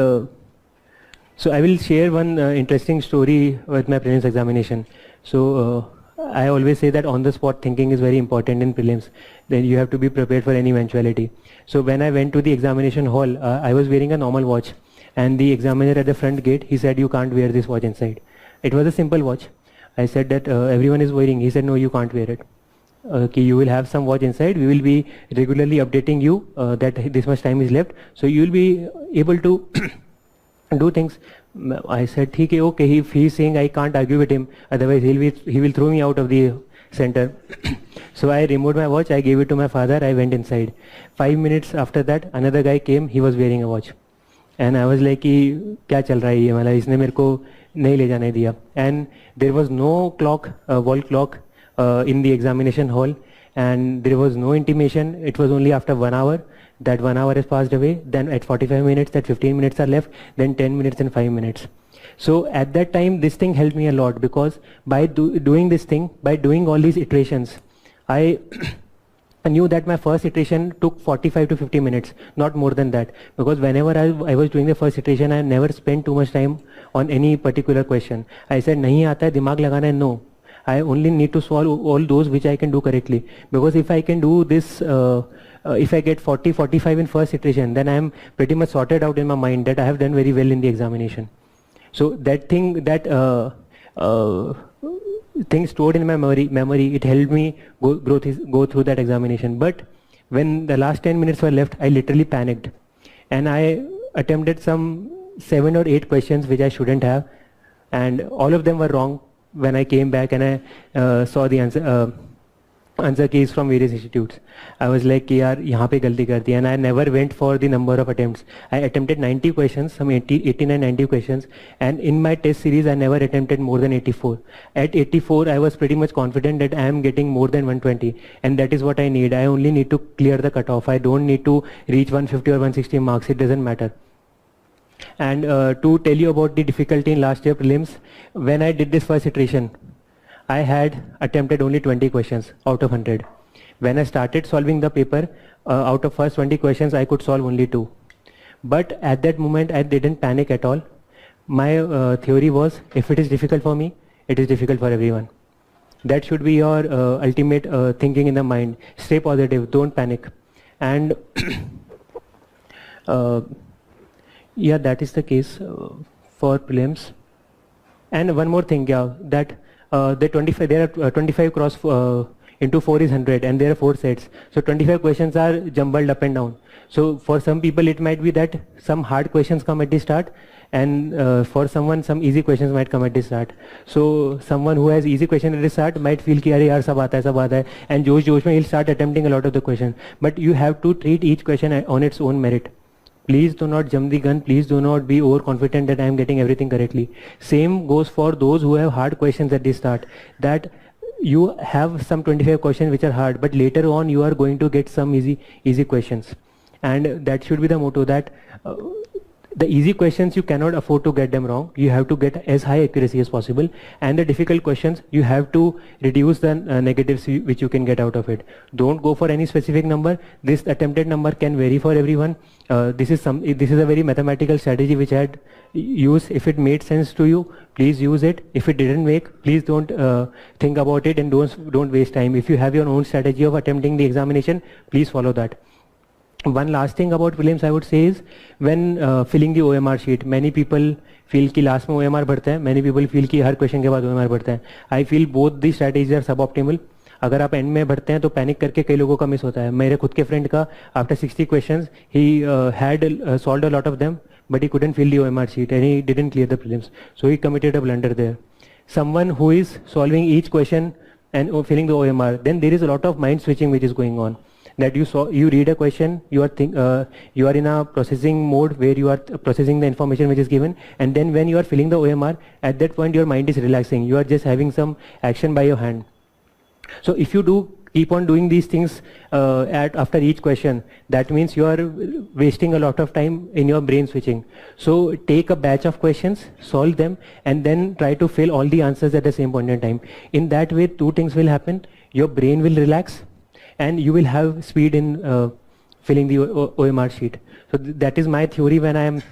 so I will share one interesting story with my prelims examination. So I always say that on the spot thinking is very important in prelims. Then you have to be prepared for any eventuality. So when I went to the examination hall, I was wearing a normal watch, and the examiner at the front gate, he said, you can't wear this watch inside. It was a simple watch. I said that everyone is wearing. He said, no, you can't wear it. कि you will have some watch inside. We will be regularly updating you that this much time is left. So you will be able to do things. I said, ठीक है, okay. If he is saying I can't argue with him, otherwise he will throw me out of the center. So I removed my watch. I gave it to my father. I went inside. 5 minutes after that, another guy came. He was wearing a watch, and I was like, कि क्या चल रहा है ये, मतलब इसने मेरे को नहीं ले जाने दिया. And there was no clock, wall clock in the examination hall, and there was no intimation. It was only after 1 hour. That 1 hour has passed away. Then at 45 minutes, that 15 minutes are left. Then 10 minutes and 5 minutes. So at that time, this thing helped me a lot, because by doing this thing, by doing all these iterations, I knew that my first iteration took 45 to 50 minutes, not more than that. Because whenever I was doing the first iteration, I never spent too much time on any particular question. I said, नहीं आता है, दिमाग लगाना है, no. I only need to solve all those which I can do correctly. Because if I can do this, if I get 40, 45 in first iteration, then I am pretty much sorted out in my mind that I have done very well in the examination. So that thing, that thing stored in my memory, it helped me go through that examination. But when the last 10 minutes were left, I literally panicked, and I attempted some 7 or 8 questions which I shouldn't have, and all of them were wrong. When I came back and I saw the answer keys from various institutes, I was like, कि यार यहाँ पे गलती कर दी. And I never went for the number of attempts. I attempted 90 questions, some 89, 90 questions, and in my test series I never attempted more than 84. At 84 I was pretty much confident that I am getting more than 120, and that is what I need. I only need to clear the cutoff. I don't need to reach 150 or 160 marks. It doesn't matter. And to tell you about the difficulty in last year prelims, when I did this first iteration, I had attempted only 20 questions out of 100. When I started solving the paper, out of first 20 questions, I could solve only 2. But at that moment, I didn't panic at all. My theory was, if it is difficult for me, it is difficult for everyone. That should be your ultimate thinking in the mind. Stay positive, don't panic. And yeah, that is the case for prelims. And one more thing, yeah, that there are 25 cross into 4 is 100, and there are 4 sets. So 25 questions are jumbled up and down. So for some people it might be that some hard questions come at the start, and for someone some easy questions might come at the start. So someone who has easy question at the start might feel कि अरे यार सब आता है, and जोश में he'll start attempting a lot of the questions. But you have to treat each question on its own merit. Please do not jump the gun. Please do not be overconfident that I am getting everything correctly. Same goes for those who have hard questions at the start. That you have some 25 questions which are hard, but later on you are going to get some easy questions. And that should be the motto, that the easy questions you cannot afford to get them wrong. You have to get as high accuracy as possible, and the difficult questions you have to reduce the negatives which you can get out of it. Don't go for any specific number. This attempted number can vary for everyone. This is a very mathematical strategy which I had used. If it made sense to you, please use it. If it didn't make, please don't think about it, and don't waste time. If you have your own strategy of attempting the examination, please follow that. One last thing about prelims I would say is, when filling the OMR sheet, many people feel कि last में OMR बढ़ता है, many people feel कि हर question के बाद OMR बढ़ता है. I feel both the strategies are suboptimal. अगर आप एंड में बढ़ते हैं तो पैनिक करके कई लोगों का मिस होता है. मेरे खुद के फ्रेंड का after 60 questions he had solved a lot of them, but he couldn't fill the OMR sheet and he didn't clear the prelims. So he committed a blunder there. Someone who is solving each question and filling the OMR, then there is a lot of mind switching which is going on. That you read a question, you are in a processing mode where you are processing the information which is given, and then when you are filling the OMR, at that point your mind is relaxing. You are just having some action by your hand. So if you keep on doing these things after each question, that means you are wasting a lot of time in your brain switching. So take a batch of questions, solve them, and then try to fill all the answers at the same point in time. In that way, 2 things will happen. Your brain will relax, and you will have speed in filling the OMR sheet. So that is my theory when I am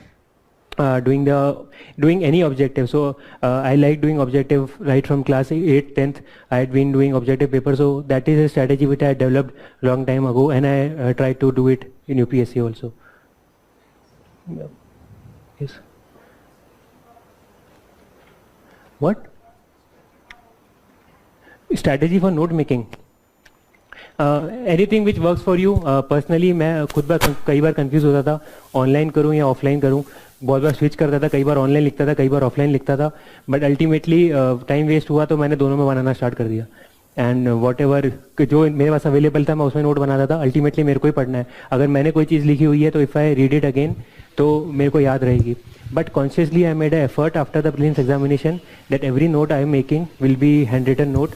doing any objective. So I like doing objective right from class 8th, 10th. I had been doing objective paper. So that is a strategy which I developed long time ago, and I try to do it in UPSC also. Yeah. Yes. What? Strategy for note making. Anything which works for you. Personally मैं खुद कई बार confuse होता था online करूँ या offline करूँ. बहुत बार switch करता था, कई बार ऑनलाइन लिखता था, कई बार ऑफलाइन लिखता था. बट अल्टीमेटली टाइम वेस्ट हुआ तो मैंने दोनों में बनाना स्टार्ट कर दिया. एंड वॉट एवर जो मेरे पास अवेलेबल था मैं उसमें नोट बनाता था. अल्टीमेटली मेरे को ही पढ़ना है. अगर मैंने कोई चीज़ लिखी हुई है तो if I read it again तो मेरे को याद रहेगी. But consciously I made a effort after the prelims examination that every note I am making will be hand written note.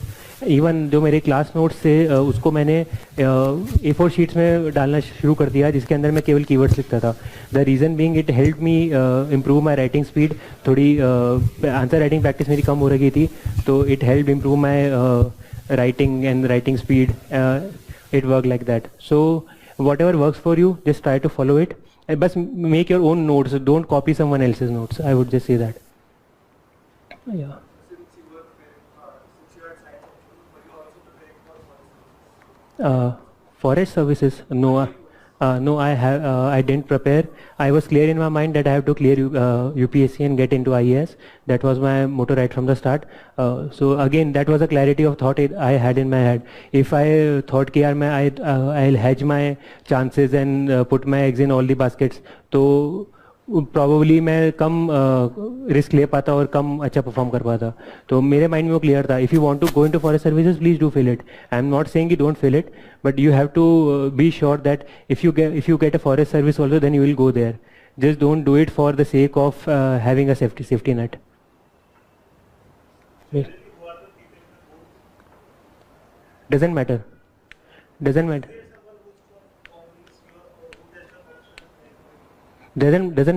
Even जो मेरे क्लास नोट्स थे उसको मैंने A4 शीट्स में डालना शुरू कर दिया जिसके अंदर मैं केवल कीवर्ड्स लिखता था. The reason being it help me improve my writing speed. थोड़ी आंसर राइटिंग प्रैक्टिस मेरी कम हो रही थी तो it help improve my writing and writing speed. It worked like that. So whatever works for you, just try to follow it. But make your own notes. Don't copy someone else's notes. I would just say that. Yeah. Forest services? No. No, I didn't prepare. I was clear in my mind that I have to clear UPSC and get into IAS. That was my motto right from the start. So again, that was a clarity of thought I had in my head. If I thought कि यार मैं I'll hedge my chances and put my eggs in all the baskets, तो probably मैं कम risk ले पाता और कम अच्छा perform कर पाता. तो मेरे माइंड में वो क्लियर था. If you want to go into forest services please do fill it. I am not saying you don't fill it but you have to be sure that if you get a forest service also then you will go there. Just don't do it for the sake of having a safety net. Doesn't matter. Doesn't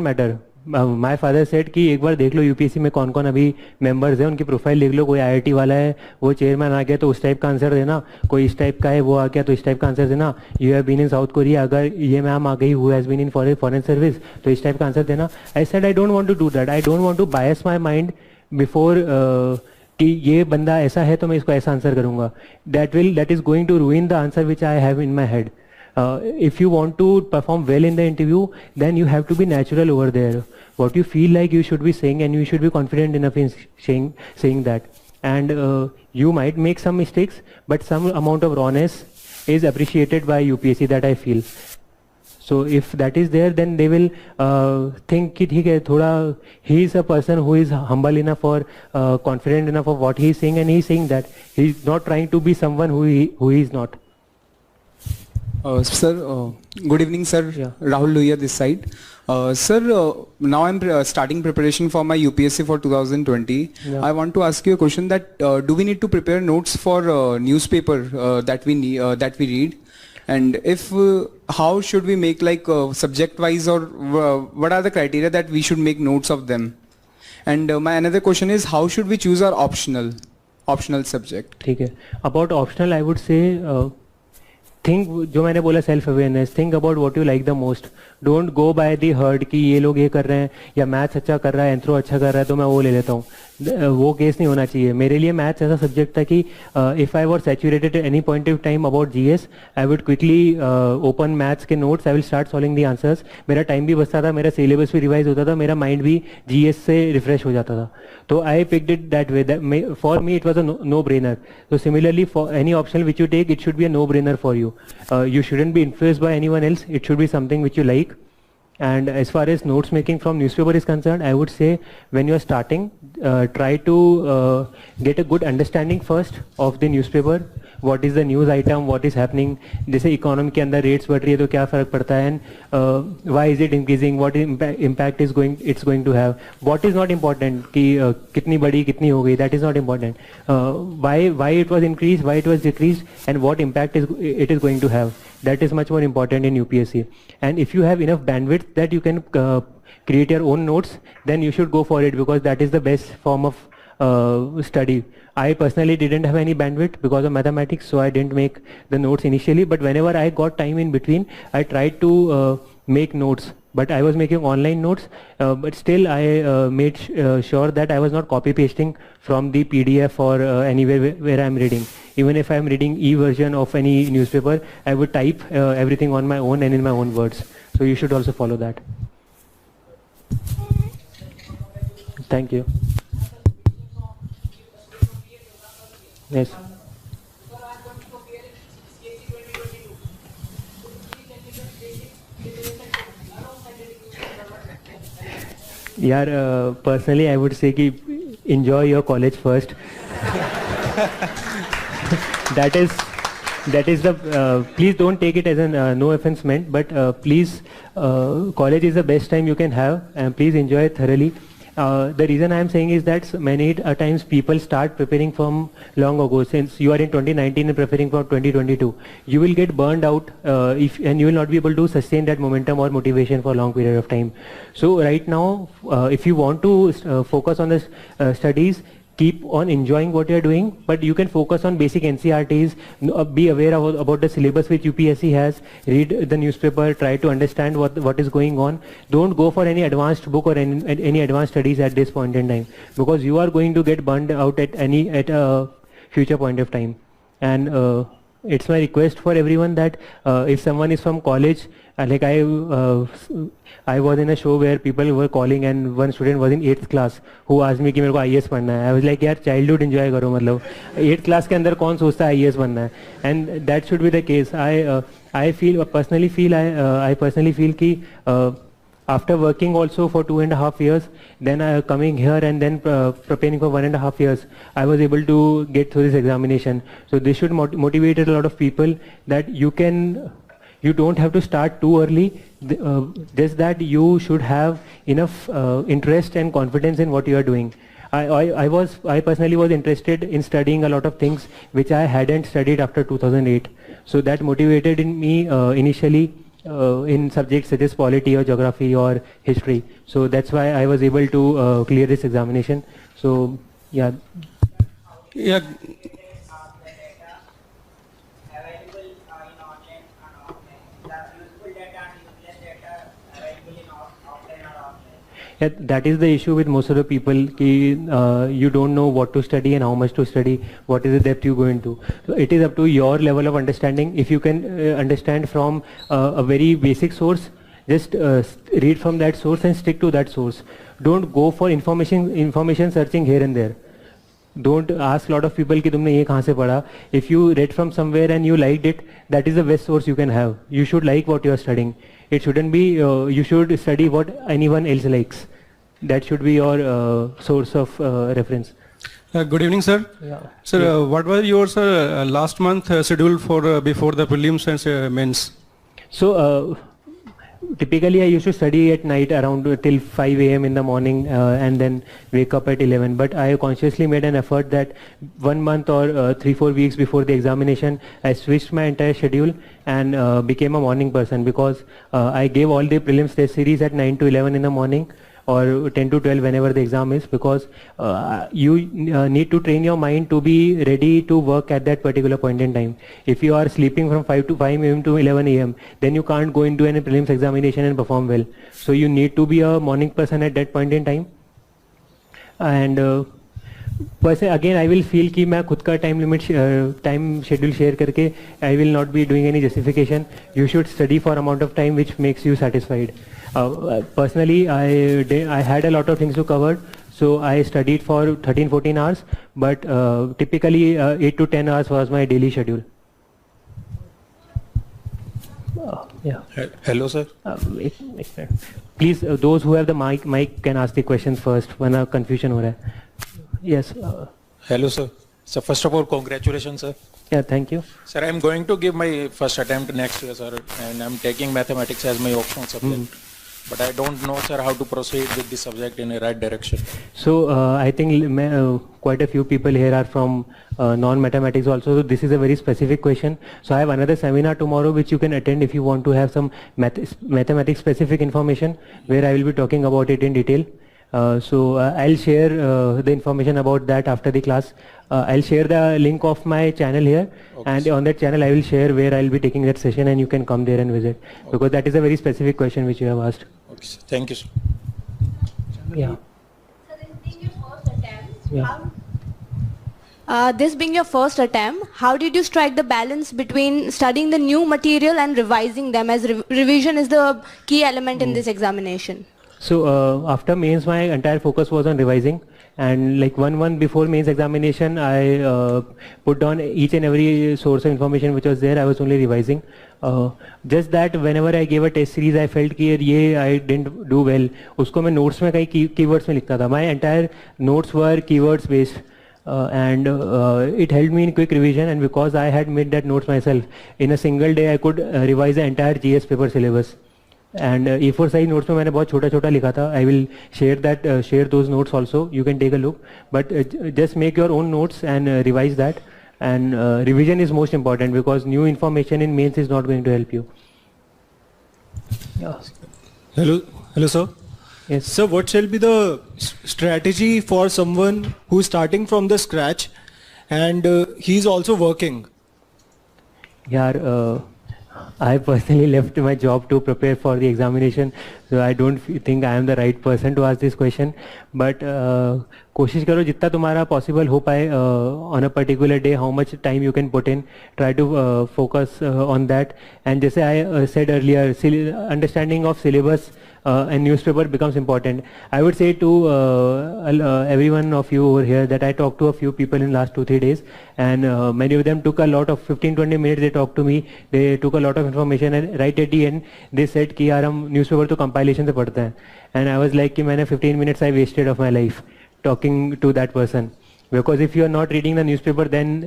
matter. My father said कि एक बार देख लो UPSC में कौन कौन अभी members हैं, उनकी profile देख लो. कोई आईआईटी वाला है वो चेयरमैन आ गया तो उस टाइप का आंसर देना, कोई इस टाइप का है वो आ गया तो इस टाइप का आंसर देना. You have been in South Korea, अगर ये मैम आ गई who has been in foreign service तो इस टाइप का आंसर देना. I said I don't want to do that. I don't want to bias my mind before कि ये बंदा ऐसा है तो मैं इसको ऐसा आंसर करूँगा. That is going to ruin the answer which I have in my head. If you want to perform well in the interview, then you have to be natural over there. What you feel like you should be saying, and you should be confident enough in saying that. And you might make some mistakes, but some amount of rawness is appreciated by UPSC, that I feel. So if that is there, then they will think कि ठीक है थोड़ा he is a person who is humble enough or confident enough of what he is saying, and he is saying that he is not trying to be someone who he is not. Sir, good evening, sir. Yeah. Rahul Luia this side. Sir, now I'm starting preparation for my UPSC for 2020. Yeah. I want to ask you a question that do we need to prepare notes for newspaper that we read? And if how should we make like subject wise, or what are the criteria that we should make notes of them? And my another question is how should we choose our optional subject? ठीक है. About optional, I would say think जो मैंने बोला self awareness. Think about what you like the most. Don't go by the heard कि ये लोग ये कर रहे हैं या मैथ्स अच्छा कर रहा है, एंथ्रो अच्छा कर रहा है तो मैं वो ले लेता हूँ. वो केस नहीं होना चाहिए. मेरे लिए मैथ्स ऐसा सब्जेक्ट था कि if I were saturated at any point of time about GS, I would quickly open maths के notes, I will start solving the answers. मेरा टाइम भी बचता था, मेरा सिलेबस भी रिवाइज होता था, मेरा माइंड भी जीएस से रिफ्रेश हो जाता था. तो I picked it that way. For me it was a no brainer. So similarly, for any optional which you take, it should be a no-brainer for you. You shouldn't be influenced by anyone else. It should be something which you like. And as far as notes making from newspaper is concerned, I would say when you are starting, try to get a good understanding first of the newspaper. What is the news item, what is happening. जैसे economy के अंदर rates बढ़ रही है तो क्या फ़र्क पड़ता है, and why is it increasing, what impact it's going to have. What is not important कि कितनी बड़ी कितनी हो गई, that is not important. Why it was increase, why it was decrease, and what impact it is going to have. That is much more important in UPSC. And if you have enough bandwidth that you can create your own notes, then you should go for it, because that is the best form of study. I personally didn't have any bandwidth because of mathematics, so I didn't make the notes initially. But whenever I got time in between, I tried to make notes. But I was making online notes, but still I made sure that I was not copy pasting from the PDF or anywhere where I am reading. Even if I am reading e-version of any newspaper, I would type everything on my own and in my own words. So you should also follow that. Thank you. Yes. Yeah, personally, I would say ki enjoy your college first. that is the please don't take it as an no offense meant, but please, college is the best time you can have, and please enjoy it thoroughly. The reason I am saying is that many times people start preparing from long ago. Since you are in 2019 and preparing for 2022, you will get burned out and you will not be able to sustain that momentum or motivation for a long period of time. So right now, if you want to focus on the studies, keep on enjoying what you're doing, but you can focus on basic NCRTs, be aware about the syllabus which UPSC has, read the newspaper, try to understand what is going on. Don't go for any advanced book or any advanced studies at this point in time, because you are going to get burned out at a future point of time. And it's my request for everyone that if someone is from college, like I was in a show where people were calling, and one student was in 8th class who asked me कि मेरे को IAS पढ़ना है. I was like, यार childhood enjoy करो, मतलब 8th class के अंदर कौन सोचता है IAS बनना है? And that should be the case. I personally feel कि after working also for 2.5 years, then coming here and then preparing for 1.5 years, I was able to get through this examination. So this should motivate a lot of people that you don't have to start too early, just that you should have enough interest and confidence in what you are doing. I personally was interested in studying a lot of things which I hadn't studied after 2008. So that motivated in me initially in subjects such as polity or geography or history. So that's why I was able to clear this examination. So yeah. Yeah. Yeah, that is the issue with most of the people. You don't know what to study and how much to study, what is the depth you go into. So it is up to your level of understanding. If you can understand from a very basic source, just read from that source and stick to that source. Don't go for information searching here and there. Don't ask a lot of people कि तुमने ये कहाँ से पढ़ा. If you read from somewhere and you liked it, that is the best source you can have. You should like what you are studying. It shouldn't be you should study what anyone else likes. That should be your source of reference. Good evening, sir. Yeah. Sir, what was your last month schedule for before the prelims and mains? So typically I used to study at night around till 5 a.m. in the morning and then wake up at 11. But I consciously made an effort that 1 month or 3-4 weeks before the examination, I switched my entire schedule and became a morning person, because I gave all the prelims test series at 9 to 11 in the morning, or 10 to 12 whenever the exam is, because you need to train your mind to be ready to work at that particular point in time. If you are sleeping from 5 a.m. to 11 a.m., then you can't go into any prelims examination and perform well. So you need to be a morning person at that point in time. And again, I will feel कि मैं खुद का time schedule share करके I will not be doing any justification. You should study for amount of time which makes you satisfied. Personally, I had a lot of things to cover, so I studied for 13-14 hours, but typically 8 to 10 hours was my daily schedule. Yeah. Hello, sir. Please, those who have the mic can ask the questions first. वरना confusion हो रहा है. Yes. Hello, sir. So first of all, congratulations, sir. Yeah, thank you. Sir, I am going to give my first attempt next year, sir, and I am taking mathematics as my optional subject. But I don't know, sir, how to proceed with the subject in the right direction. So I think quite a few people here are from non-mathematics also. So this is a very specific question. So I have another seminar tomorrow which you can attend if you want to have some mathematics specific information, where I will be talking about it in detail. So I'll share the information about that after the class. I'll share the link of my channel here, okay, and on that channel I will share where I'll be taking that session, and you can come there and visit, okay, because that is a very specific question which you have asked. Okay, sir. Thank you, sir. Yeah. So this being your first attempt, Yeah. this being your first attempt, how did you strike the balance between studying the new material and revising them, as revision is the key element in this examination? So after mains, my entire focus was on revising, And like 1 month before mains examination, I put down each and every source of information which was there. I was only revising. Just that whenever I gave a test series, I felt कि ये I didn't do well. उसको मैं notes में कई keywords में लिखता था. My entire notes were keywords based. And it helped me in quick revision, and because I had made that notes myself, in a single day I could revise the entire GS paper syllabus. And A4 size notes में मैंने बहुत छोटा लिखा था. I will share those notes also. You can take a look. But just make your own notes and revise that. And revision is most important because new information in mains is not going to help you. Yeah. Hello, sir. Yes. So what shall be the strategy for someone who is starting from the scratch and he is also working? Yeah, I personally left my job to prepare for the examination, so I don't think I am the right person to ask this question. But कोशिश करो जितना तुम्हारा possible हो पाए on a particular day, how much time you can put in. Try to focus on that. And जैसे I said earlier, understanding of syllabus and newspaper becomes important. I would say to every one of you over here that I talked to a few people in last 2-3 days, and many of them took a lot of 15-20 minutes. They talked to me. They took a lot of information, and right at the end they said कि यार हम newspaper तो compilation से पढ़ते हैं. And I was like कि मैंने 15 minutes I wasted of my life talking to that person. Because if you are not reading the newspaper, then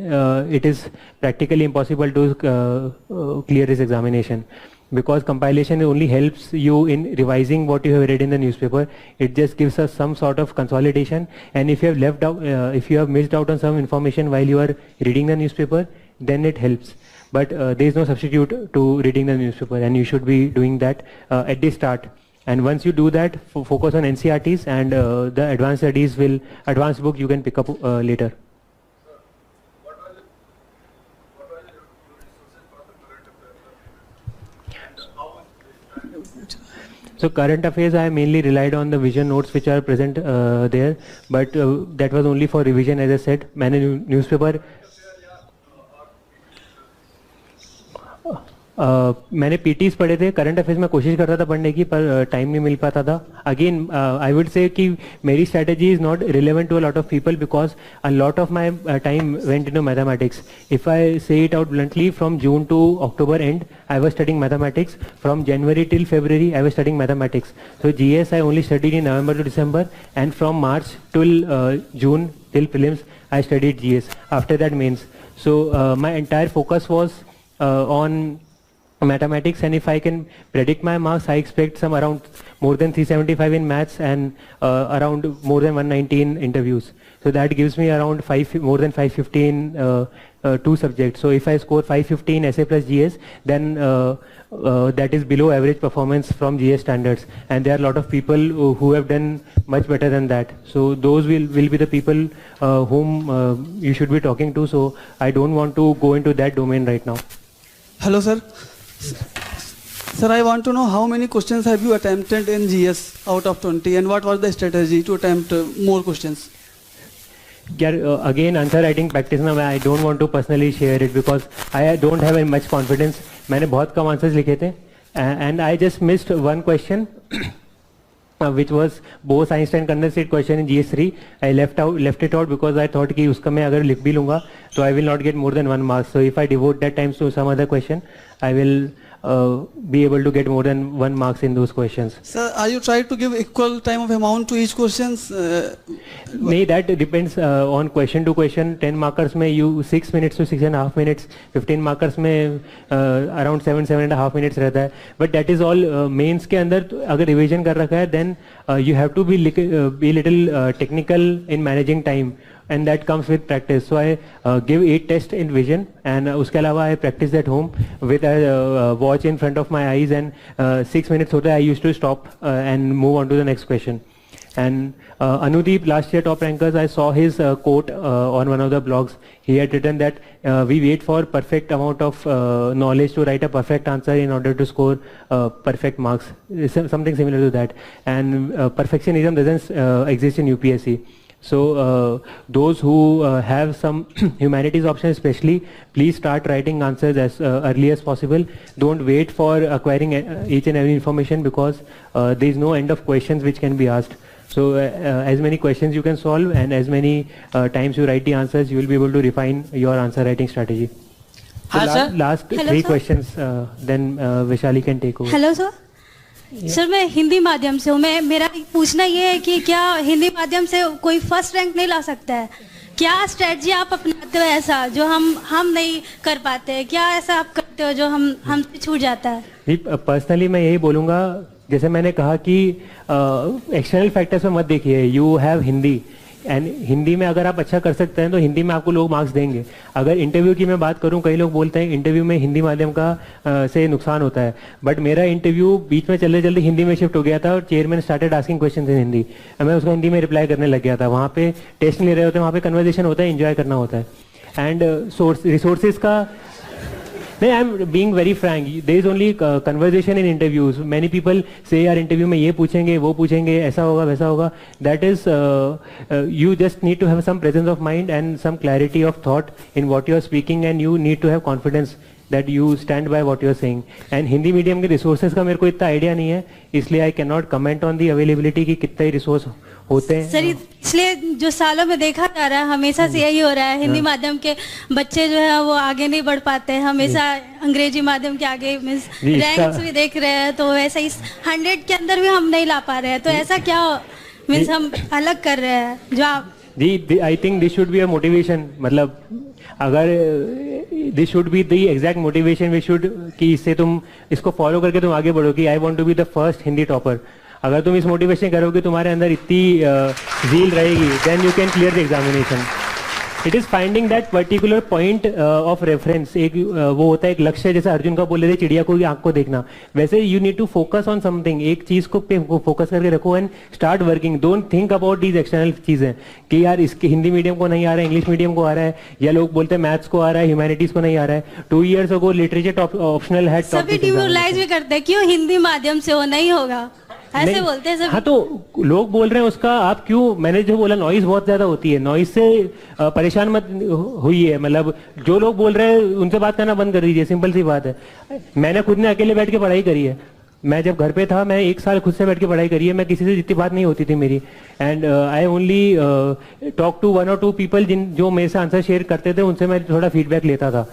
it is practically impossible to clear this examination. Because compilation only helps you in revising what you have read in the newspaper. It just gives us some sort of consolidation. And if you have left out, if you have missed out on some information while you are reading the newspaper, then it helps. But there is no substitute to reading the newspaper, and you should be doing that at the start. And once you do that, focus on NCRTs, and the advanced studies advanced book you can pick up later. So current affairs, I mainly relied on the vision notes which are present there, but that was only for revision, as I said. मैंने newspaper मैंने PTs पढ़े थे. Current affairs में कोशिश करता था पढ़ने की, पर टाइम नहीं मिल पाता था. अगेन आई वुड से कि मेरी strategy is not relevant to a lot of people because a lot of my time went into mathematics. If I say it out bluntly, from June to October end I was studying mathematics. From January till February I was studying mathematics. So GS I only studied in November to December, and from March till June till prelims I studied GS. After that mains. So my entire focus was on mathematics, and if I can predict my marks, I expect some around more than 375 in maths and around more than 190 in interviews. So that gives me around more than 550 in two subjects. So if I score 550 in essay plus GS, then that is below average performance from GS standards, and there are a lot of people who have done much better than that. So those will be the people whom you should be talking to. So I don't want to go into that domain right now. Hello sir. Sir, I want to know how many questions have you attempted in GS out of 20, and what was the strategy to attempt more questions? Again, answer writing practice ना, I don't want to personally share it because I don't have much confidence. मैंने बहुत कम answers लिखे थे, and I just missed one question which was Bose-Einstein condensate question in GS3. I left it out because I thought कि उसका मैं अगर लिख भी लूँगा तो I will not get more than 1 mark. So if I devote that time to some other question, I will be able to get more than 1 marks in those questions. Sir, are you trying to give equal time of amount to each questions? नहीं, that depends on question to question. 10 markers में you 6 minutes to 6.5 minutes. 15 markers में around 7.5 minutes रहता है. But that is all mains के अंदर अगर revision कर रखा है, then you have to be little technical in managing time. And that comes with practice. So I give 8 tests in vision, and उसके अलावा I practice at home with a watch in front of my eyes, and 6 minutes होता है I used to stop and move on to the next question. And Anudeep, last year top rankers, I saw his quote on one of the blogs. He had written that we wait for perfect amount of knowledge to write a perfect answer in order to score perfect marks. Something similar to that. And perfectionism doesn't exist in UPSC. So those who have some humanities option especially, please start writing answers as early as possible. Don't wait for acquiring each and every information, because there is no end of questions which can be asked. So as many questions you can solve and as many times you write the answers, you will be able to refine your answer writing strategy. So last Hello, three sir. questions, then Vaishali can take over. Hello sir sir मैं हिंदी माध्यम से हूँ मैं मेरा पूछना ये है कि क्या हिंदी माध्यम से कोई फर्स्ट रैंक नहीं ला सकता है क्या स्ट्रेटजी आप अपनाते हो ऐसा जो हम नहीं कर पाते हैं क्या ऐसा आप करते हो जो हमसे छूट जाता है पर्सनली मैं यही बोलूँगा जैसे मैंने कहा कि एक्सटर्नल फैक्टर्स में मत देखिए you have Hindi and Hindi में अगर आप अच्छा कर सकते हैं तो हिंदी में आपको लोग मार्क्स देंगे अगर इंटरव्यू की मैं बात करूं कई लोग बोलते हैं इंटरव्यू में हिंदी माध्यम का से नुकसान होता है बट मेरा इंटरव्यू बीच में चलते चलते हिंदी में शिफ्ट हो गया था और chairman started asking question in Hindi मैं उसको हिंदी में रिप्लाई करने लग गया था वहाँ पे टेस्ट नहीं ले रहे होते वहाँ पे कन्वर्सेशन होता है एंजॉय करना होता है एंड रिसोर्सेज का नहीं I am being very frank there is only conversation in interviews many people से यार इंटरव्यू में ये पूछेंगे वो पूछेंगे ऐसा होगा वैसा होगा that is you just need to have some presence of mind and some clarity of thought in what you are speaking and you need to have confidence that you stand by what you are saying and Hindi medium के resources का मेरे को इतना idea नहीं है इसलिए I can not comment on the availability की कितने रिसोर्स होते हैं सर इसलिए जो सालों में देखा जा रहा है हमेशा से यही हो रहा है हिंदी माध्यम के बच्चे जो है वो आगे नहीं बढ़ पाते हैं हमेशा अंग्रेजी माध्यम के आगे मींस रैंक्स भी देख रहे हैं तो वैसा इस 100 के अंदर भी हम नहीं ला पा रहे हैं तो ऐसा क्या मींस हम अलग कर रहे हैं जो आप जी I think this should be a motivation मतलब अगर this should be the exact motivation we should कि इससे तुम इसको फॉलो करके तुम आगे बढ़ो कि I want to be the first Hindi topper अगर तुम इस मोटिवेशन करोगे तुम्हारे अंदर इतनी ज़ील रहेगी then you can clear the examination it is finding that particular point of reference एक वो होता है एक लक्ष्य जैसे अर्जुन का बोल रहे थे चिड़िया को आंख को देखना वैसे you need to focus on something एक चीज़ को पे फोकस करके रखो and start working don't think about these external चीज़ें कि यार इसके हिंदी मीडियम को नहीं आ रहा है इंग्लिश मीडियम को आ रहा है या लोग बोलते हैं मैथ्स को आ रहा है ह्यूमैनिटीज़ को नहीं आ रहा है 2 years ago लिटरेचर ऑप्शनल है सभी डिमोरलाइज भी करते हैं क्यों हिंदी माध्यम से वो नहीं होगा ऐसे बोलते हैं सब हाँ तो लोग बोल रहे हैं उसका आप क्यों मैंने जो बोला नॉइज बहुत ज्यादा होती है नॉइज से परेशान मत हुई है मतलब जो लोग बोल रहे हैं उनसे बात करना बंद कर दीजिए सिंपल सी बात है मैंने खुद ने अकेले बैठ के पढ़ाई करी है मैं जब घर पे था मैं 1 साल खुद से बैठ के पढ़ाई करी है मैं किसी से जितनी बात नहीं होती थी मेरी and I only talk to 1 or 2 people जो मेरे से आंसर शेयर करते थे उनसे मैं थोड़ा फीडबैक लेता था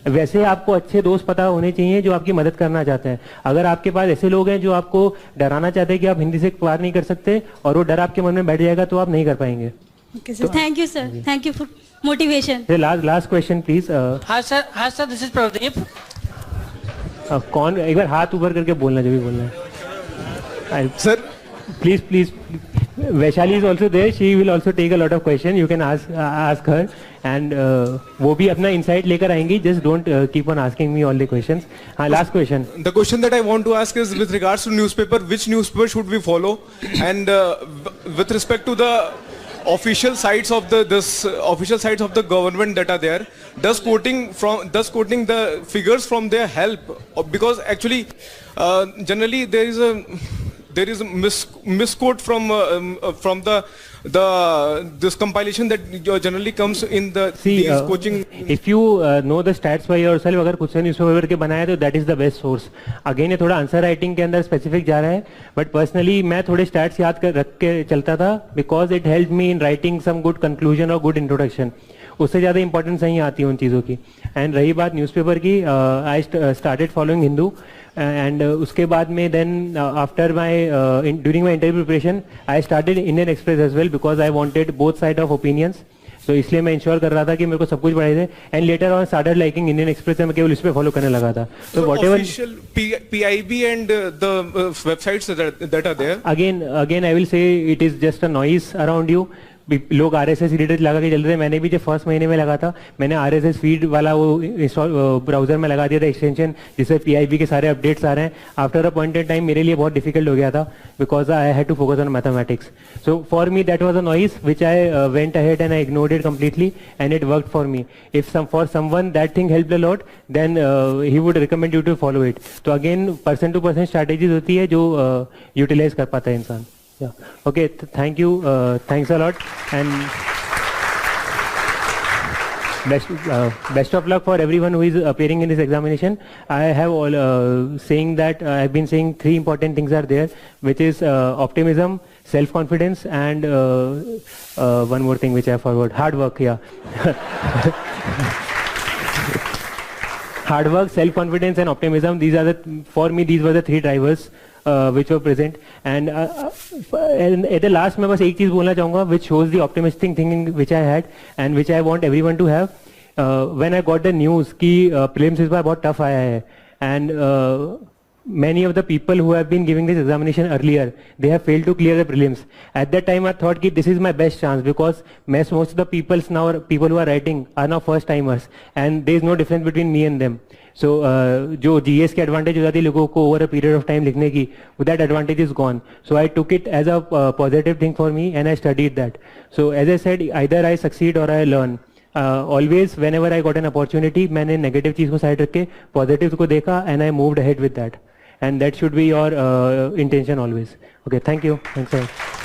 वैसे आपको अच्छे दोस्त पता होने चाहिए जो आपकी मदद करना चाहते हैं अगर आपके पास ऐसे लोग हैं जो आपको डराना चाहते हैं कि आप हिंदी से पार नहीं कर सकते और वो डर आपके मन में बैठ जाएगा तो आप नहीं कर पाएंगे okay sir thank you sir thank you for motivation last question please हाँ सर दिस इज प्रदीप कौन एक बार हाथ ऊपर करके बोलना जो भी बोलना है sir please Vaishali is also there. She will also take a lot of questions. You can ask her, and वो भी अपना insight लेकर आएंगी. Just don't keep on asking me all the questions. हाँ, last question. The question that I want to ask is with regards to newspaper. Which newspaper should we follow? And with respect to the official sites of official sites of the government that are there, does quoting the figures from there help? Because actually, generally there is a misquote from this compilation that generally comes in these coaching. If you know the stats by yourself, अगर खुद से newspaper के बनाया तो that is the best source. Again ये थोड़ा answer writing के अंदर स्पेसिफिक जा रहा है, but personally मैं थोड़े स्टैट्स याद कर रख के चलता था because it helped me in writing some good conclusion और good introduction. उससे ज़्यादा इंपॉर्टेंस नहीं आती उन चीज़ों की. एंड रही बात न्यूज़पेपर की, I started following Hindu and उसके बाद में then after my during my interview preparation I started Indian Express as well because I wanted both side of opinions. तो इसलिए मैं इंश्योर कर रहा था कि मेरे को सब कुछ पढ़ाई थे and later on started liking Indian express मैं केवल इस पे फॉलो करने लगा था. तो whatever PIB and the websites that are there, again I will say it is just a noise around you. लोग RSS रीडर लगा के चल रहे थे. मैंने भी जब फर्स्ट महीने में लगा था मैंने RSS फीड वाला वो ब्राउजर में लगा दिया था एक्सटेंशन जिससे PIB के सारे अपडेट्स आ रहे हैं. After a point in time मेरे लिए बहुत डिफिकल्ट हो गया था because I had to focus on mathematics. So for me that was a noise which I went ahead and I ignored it completely and it worked for me. If for someone that thing helped a lot then he would recommend you to follow it. तो again person to person strategies होती है जो utilise कर पाता है इंसान. Yeah. Okay. Thank you. Thanks a lot. And Best of luck for everyone who is appearing in this examination. I have all saying that I've been saying 3 important things are there, which is optimism, self-confidence, and one more thing which I forgot, hard work. Yeah. Hard work, self-confidence, and optimism. These are for me, these were the 3 drivers which were present. And at the last, मैं बस एक चीज़ बोलना चाहूँगा, which shows the optimistic thinking which I had and which I want everyone to have. When I got the news कि prelims इस बार बहुत tough आया है, and many of the people who have been giving this examination earlier, they have failed to clear the prelims. At that time, I thought that this is my best chance, because most of the people who are writing are now first timers, and there is no difference between me and them. So, जो GS की advantage हो जाती है लोगों को over a period of time लिखने की, that advantage is gone. So I took it as a positive thing for me, and I studied that. So as I said, either I succeed or I learn. Always, whenever I got an opportunity, मैंने negative चीज़ को side रख के positive को देखा, and I moved ahead with that. And that should be your intention always. Okay, thank you. Thanks a lot.